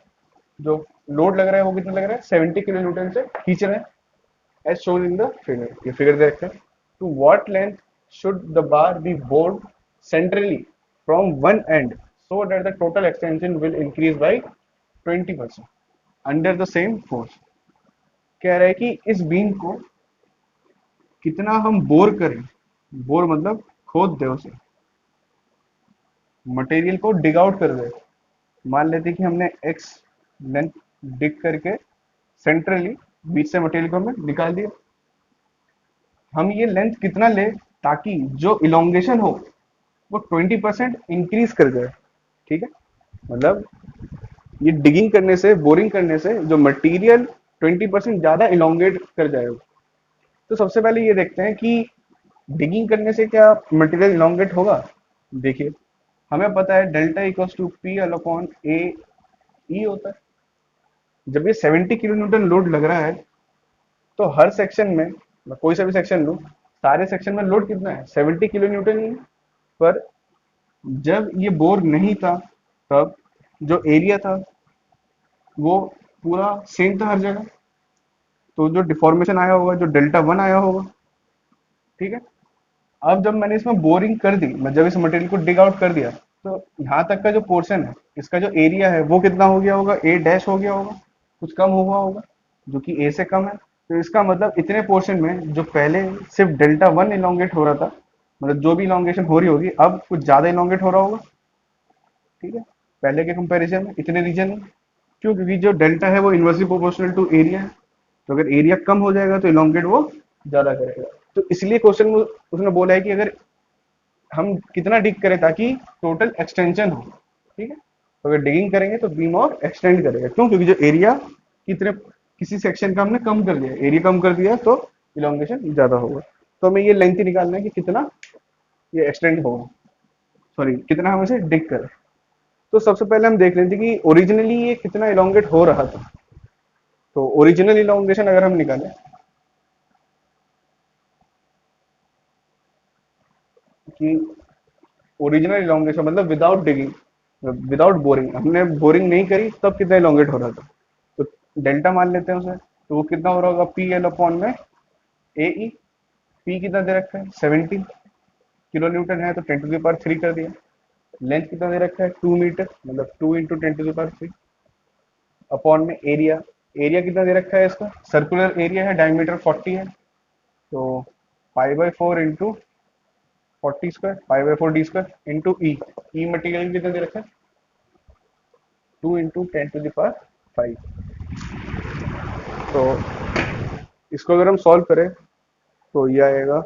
जो लोड लग रहा है वो कितना लग रहा है, 70 किलो न्यूटन से खींच रहे हैं, as shown in the figure. ये फिगर दे रखा है। To what length should the bar be bored centrally from one end so that the total extension will increase by 20% under the same force. कह रहा है कि इस बीम को कितना हम बोर करें, बोर मतलब खोद दे उसे, मटेरियल को डिग आउट कर दे। मान लेते कि हमने एक्स लेंथ डिग करके सेंट्रली बीच से मटेरियल को हमने निकाल दिया। हम ये लेंथ कितना ले, ताकि जो इलोंगेशन हो वो 20% इंक्रीज कर जाए। ठीक है। मतलब ये डिगिंग करने से, बोरिंग करने से जो मटेरियल 20% ज्यादा इलोंगेट कर जाएगा। तो सबसे पहले ये देखते हैं कि डिगिंग करने से क्या मटेरियल इलोंगेट होगा। देखिए, हमें पता है delta equals to P L upon A E होता है। जब ये 70 किलो न्यूटन लोड लग रहा है, तो हर सेक्शन में, मैं कोई सा भी सेक्शन लूँ, सारे सेक्शन में लोड कितना है, 70 किलो न्यूटन ही है। पर जब ये बोर नहीं था, तब जो एरिया था वो पूरा सेम था हर जगह। तो जो डिफॉर्मेशन आया होगा, जो डेल्टा वन आया होगा। ठीक है। अब जब मैंने इसमें बोरिंग कर दी, मैं जब इस मटेरियल को डिग आउट कर दिया, तो यहाँ तक का जो पोर्शन है, इसका जो एरिया है वो कितना हो गया होगा, ए डैश हो गया होगा, कुछ कम हुआ होगा, जो कि ए से कम है। तो इसका मतलब इतने पोर्शन में जो पहले सिर्फ डेल्टा वन इलोंगेट हो रहा था, मतलब जो भी इलोंगेशन हो रही होगी, अब कुछ ज्यादा इलोंगेट हो रहा होगा। ठीक है। पहले के कंपैरिजन में इतने रीजन में, क्यों, क्योंकि जो डेल्टा है वो इनवर्सली प्रोपोर्शनल टू एरिया है। तो अगर एरिया कम हो जाएगा तो इलोंगेट वो ज्यादा करेगा। तो इसलिए क्वेश्चन में उसने बोला है कि अगर हम कितना डिग करें ताकि टोटल एक्सटेंशन हो। ठीक है। तो अगर डिगिंग करेंगे तो बीम और एक्सटेंड करेगा, क्यों, क्योंकि जो एरिया कितने किसी सेक्शन का हमने कम कर दिया, एरिया कम कर दिया, तो इलोंगेशन ज्यादा होगा। तो हमें ये लेंथ ही निकालना है कि कितना ये एक्सटेंड होगा, सॉरी कितना हम इसे डिग करें। तो सबसे पहले हम देख लेते हैं कि ओरिजिनली ये कितना इलोंगेट हो रहा था। तो ओरिजिनल इलोंगेशन अगर हम निकालें कि ओरिजिनल इलोंगेशन मतलब विदाउट डिगिंग, विदाउट बोरिंग, हमने बोरिंग नहीं करी तब कितना इलोंगेट हो रहा था। तो डेल्टा मान लेते हैं उसे, तो वो कितना हो रहा होगा, पी एल अपॉन में ए ई। पी कितना दे रखा है, 70 किलो न्यूटन है, तो 10⁻³ कर दिया। लेंथ कितना दे रखा है, 2 मीटर, मतलब 2 इंटू 10⁻³ अपॉन में एरिया। एरिया कितना दे रखा है इसका, सर्कुलर एरिया है, डायमीटर 40 है, तो पाई/4 इंटू 40² पाई/4 d² इंटू ई। ई मटीरियल कितना दे रखा है, 2 इंटू 10⁵ तो इसको अगर हम सॉल्व करें तो ये आएगा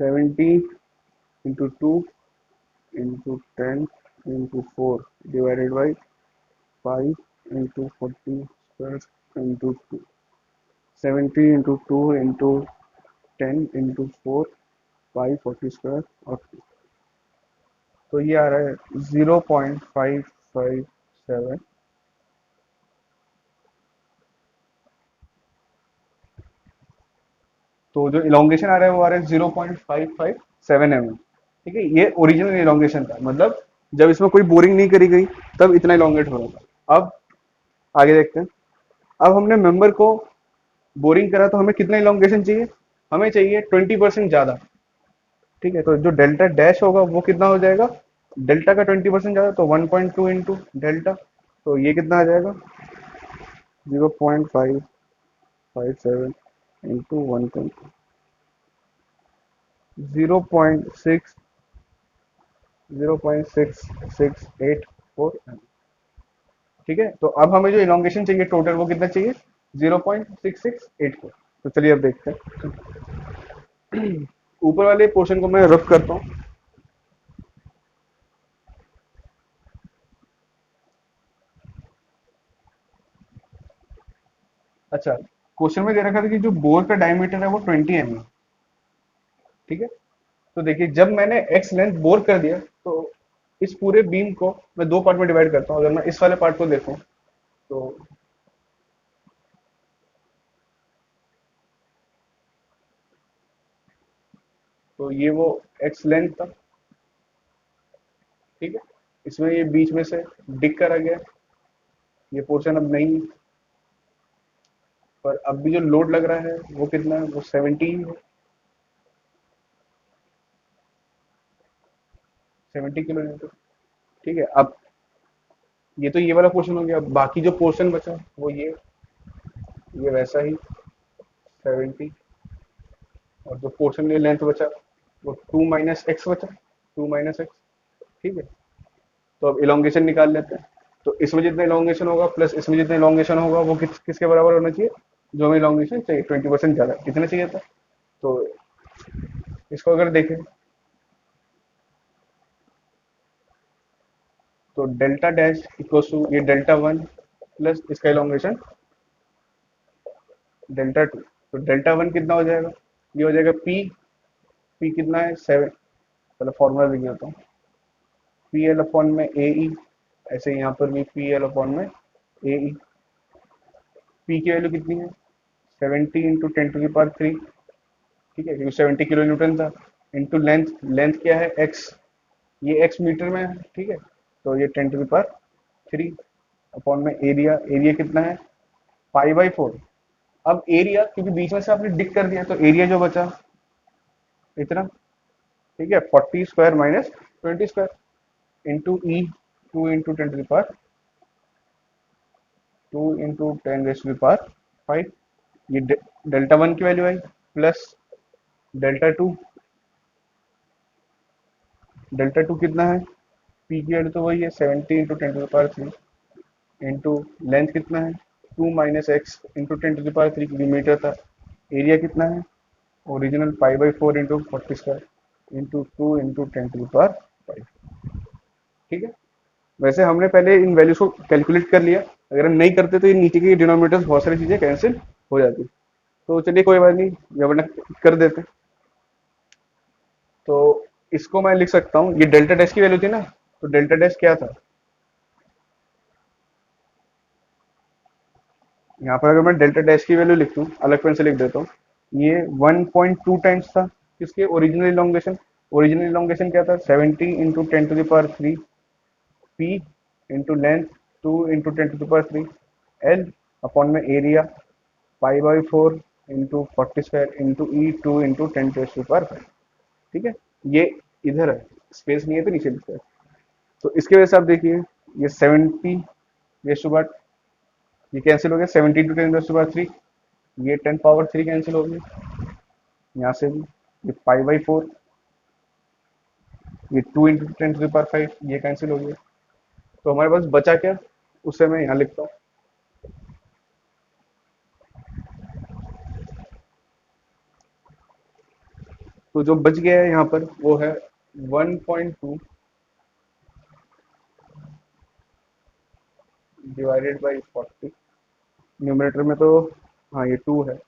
70 into 2 into 10 into 4 divided by 5 into 40² into 2, 70 into 2 into 10 into 4 pi 40 square और तो ये आ रहा है 0.557। तो जो इलोंगेशन आ रहा है वो आ रहा है 0.557 mm। ठीक है, ये ओरिजिनल इलोंगेशन था, मतलब जब इसमें कोई बोरिंग नहीं करी गई तब इतना इलोंगेट हो रहा था। अब आगे देखते हैं। अब हमने मेंबर को बोरिंग करा तो हमें कितना इलोंगेशन चाहिए, हमें चाहिए 20% ज्यादा। ठीक है, तो जो डेल्टा डैश होगा वो कितना हो जाएगा, डेल्टा का 20% ज्यादा, तो 1.2 इंटू डेल्टा। तो ये कितना आ जाएगा, 0.557 इंटू 1.2, 0.608 4। ठीक है, तो अब हमें जो इलोंगेशन चाहिए टोटल वो कितना चाहिए, 0.6684। तो चलिए अब देखते हैं। ऊपर वाले पोर्शन को मैं रफ करता हूँ। अच्छा, क्वेश्चन में दे रखा था कि जो बोर का डायमीटर है वो 20 mm। ठीक है, तो देखिए जब मैंने एक्स लेंथ बोर कर दिया तो इस पूरे बीम को मैं दो पार्ट में डिवाइड करता हूँ। अगर मैं इस वाले पार्ट को देखूं तो ये वो एक्स लेंथ था। ठीक है, इसमें ये बीच में से डिक करा गया, ये पोर्शन अब नहीं। पर अब भी जो लोड लग रहा है वो कितना है, वो 70 है, 70 किलो न्यूटन। ठीक है, अब ये तो ये वाला पोर्शन हो गया। अब बाकी जो पोर्शन बचा वो ये वैसा ही 70। और जो पोर्शन में लेंथ बचा वो 2 - x बचा, 2 - x। ठीक है, तो अब इलोंगेशन निकाल लेते हैं। तो इसमें जितना इलोंगेशन होगा प्लस इसमें जितना इलोंगेशन होगा वो किसके बराबर होना चाहिए, जो हमें इलोंगेशन चाहिए 20% ज्यादा, कितना चाहिए था। तो इसको अगर देखें तो डेल्टा डैश इक्वल टू ये डेल्टा वन प्लस इसका इलोंगेशन डेल्टा टू। तो डेल्टा वन कितना हो जाएगा, ये हो जाएगा पी। पी कितना है 7। पहले फॉर्मूला लिख देता हूँ, पी एल अपॉन में ए ई। ऐसे यहाँ पर भी पी एल अपॉन में ए ई। पी की वैल्यू कितनी है, 70 × 10⁻³ ठीक है, क्योंकि 70 किलो न्यूटन था। इंटू लेंथ, लेंथ क्या है एक्स, ये एक्स मीटर में है। ठीक है, तो ये 10⁻³ अपॉन में एरिया, एरिया कितना है पाई/4। अब एरिया क्योंकि बीच में से आपने डिक कर दिया तो एरिया जो बचा इतना। ठीक है, 40 square minus 20 square into E, 2 × 10⁻², ये डेल्टा वन की वैल्यू आई plus delta two. Delta two कितना है, पी की वैल्यू तो वही है 70 × 10⁻³ इंटू लेंथ कितना है 2 - x इंटू 10⁻³ क्योंकि मीटर था। एरिया कितना है ओरिजिनल पाई/4 इंटू 40 स्क्वायर इंटू 2 × 10⁻⁵। ठीक है, वैसे हमने पहले इन वैल्यूज को कैलकुलेट कर लिया। अगर हम नहीं करते तो ये नीचे की डिनोमिनेटर्स बहुत सारी चीजें कैंसिल हो जाती। तो चलिए कोई बात नहीं, वरना कर देते। तो इसको मैं लिख सकता हूँ, ये डेल्टा डैश की वैल्यू थी ना, तो डेल्टा डैश क्या था, यहाँ पर अगर मैं डेल्टा डैश की वैल्यू लिख दूँ, अलग पेन से लिख देता हूँ, ये 1.2 टाइम्स था किसके ओरिजिनल इलोंगेशन। ओरिजिनल इलोंगेशन क्या था 70 × 10⁻³ P into length 2 × 10⁻³ L upon में area पाई/4 into 40 square into E 2 × 10⁻⁵। ठीक है, ये इधर है, स्पेस नहीं है तो नीचे लिखता है। तो इसकी वजह से आप देखिए ये 70 ये कैंसिल हो गया, 70 × 10⁻³ ये 10 पावर 3 कैंसिल हो गई यहाँ से भी। ये पाई/4, ये 2 × 10⁵ ये कैंसिल हो गया। तो हमारे पास बचा क्या, उसे मैं यहाँ लिखता हूँ। तो जो बच गया है यहाँ पर वो है 1.2 डिवाइडेड बाई 40। न्यूमरेटर में तो हाँ ये 2 है,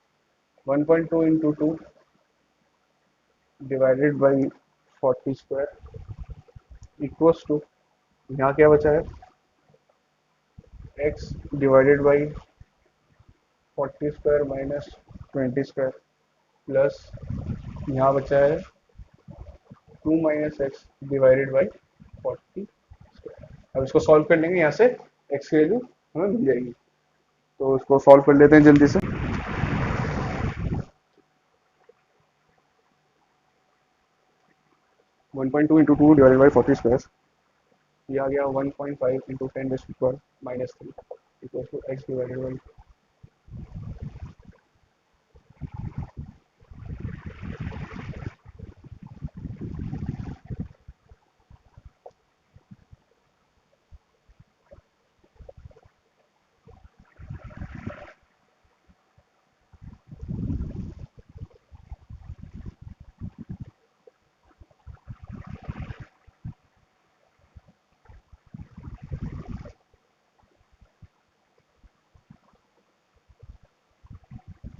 1.2 into 2 divided by 40 square equals to, यहाँ क्या बचा है, x divided by 40 square minus 20 square plus यहाँ बचा है 2 - x डिवाइडेड बाई 40 स्क्वायर। अब इसको सॉल्व कर लेंगे, यहाँ से x की वैल्यू हमें मिल जाएगी। तो इसको सॉल्व कर लेते हैं जल्दी से। 1.2 इंटू 2 डिवाइडेड बाई 40 स्क्वायर, ये आ गया 1.5 into 10⁻³ equal to x divided by,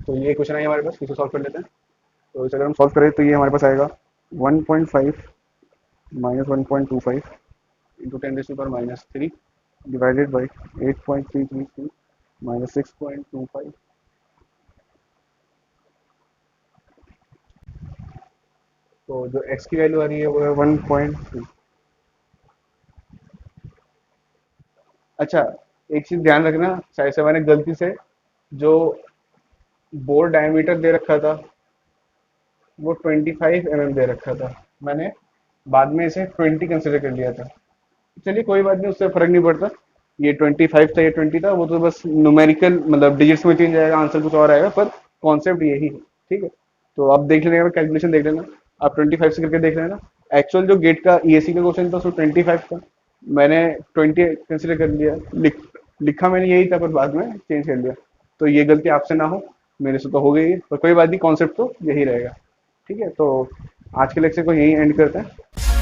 तो ये क्वेश्चन है हमारे पास, इसको सॉल्व कर लेते हैं। तो इसे अगर हम सॉल्व करें तो ये हमारे पास आएगा 1.5 minus 1.25 into 10⁻³ divided by 8.333 minus 6.25। तो जो x की वैल्यू आ रही है वो है 1.2। अच्छा, एक चीज ध्यान रखना, शायद से मैंने गलती से जो बोर डायमीटर दे रखा था वो 25 mm दे रखा था, मैंने बाद में इसे 20 कंसिडर कर लिया था। चलिए कोई बात नहीं, उससे फर्क नहीं पड़ता। ये 25 था, ये 20 था, वो तो बस न्यूमेरिकल मतलब डिजिट्स में चेंज आएगा, आंसर कुछ और आएगा, पर कॉन्सेप्ट यही है। ठीक है, तो आप देख लेना, कैलकुलेशन देख लेना, आप 25 से करके देख लेना। एक्चुअल जो गेट का ईएसी का क्वेश्चन था उसको 25 था, मैंने 20 कंसिडर कर लिया, लिखा मैंने यही था, पर बाद में चेंज कर लिया। तो ये गलती आपसे ना हो, मेरे से तो हो गई है, पर कोई बात नहीं, कॉन्सेप्ट तो यही रहेगा। ठीक है, तो आज के लेक्चर को यही एंड करते हैं।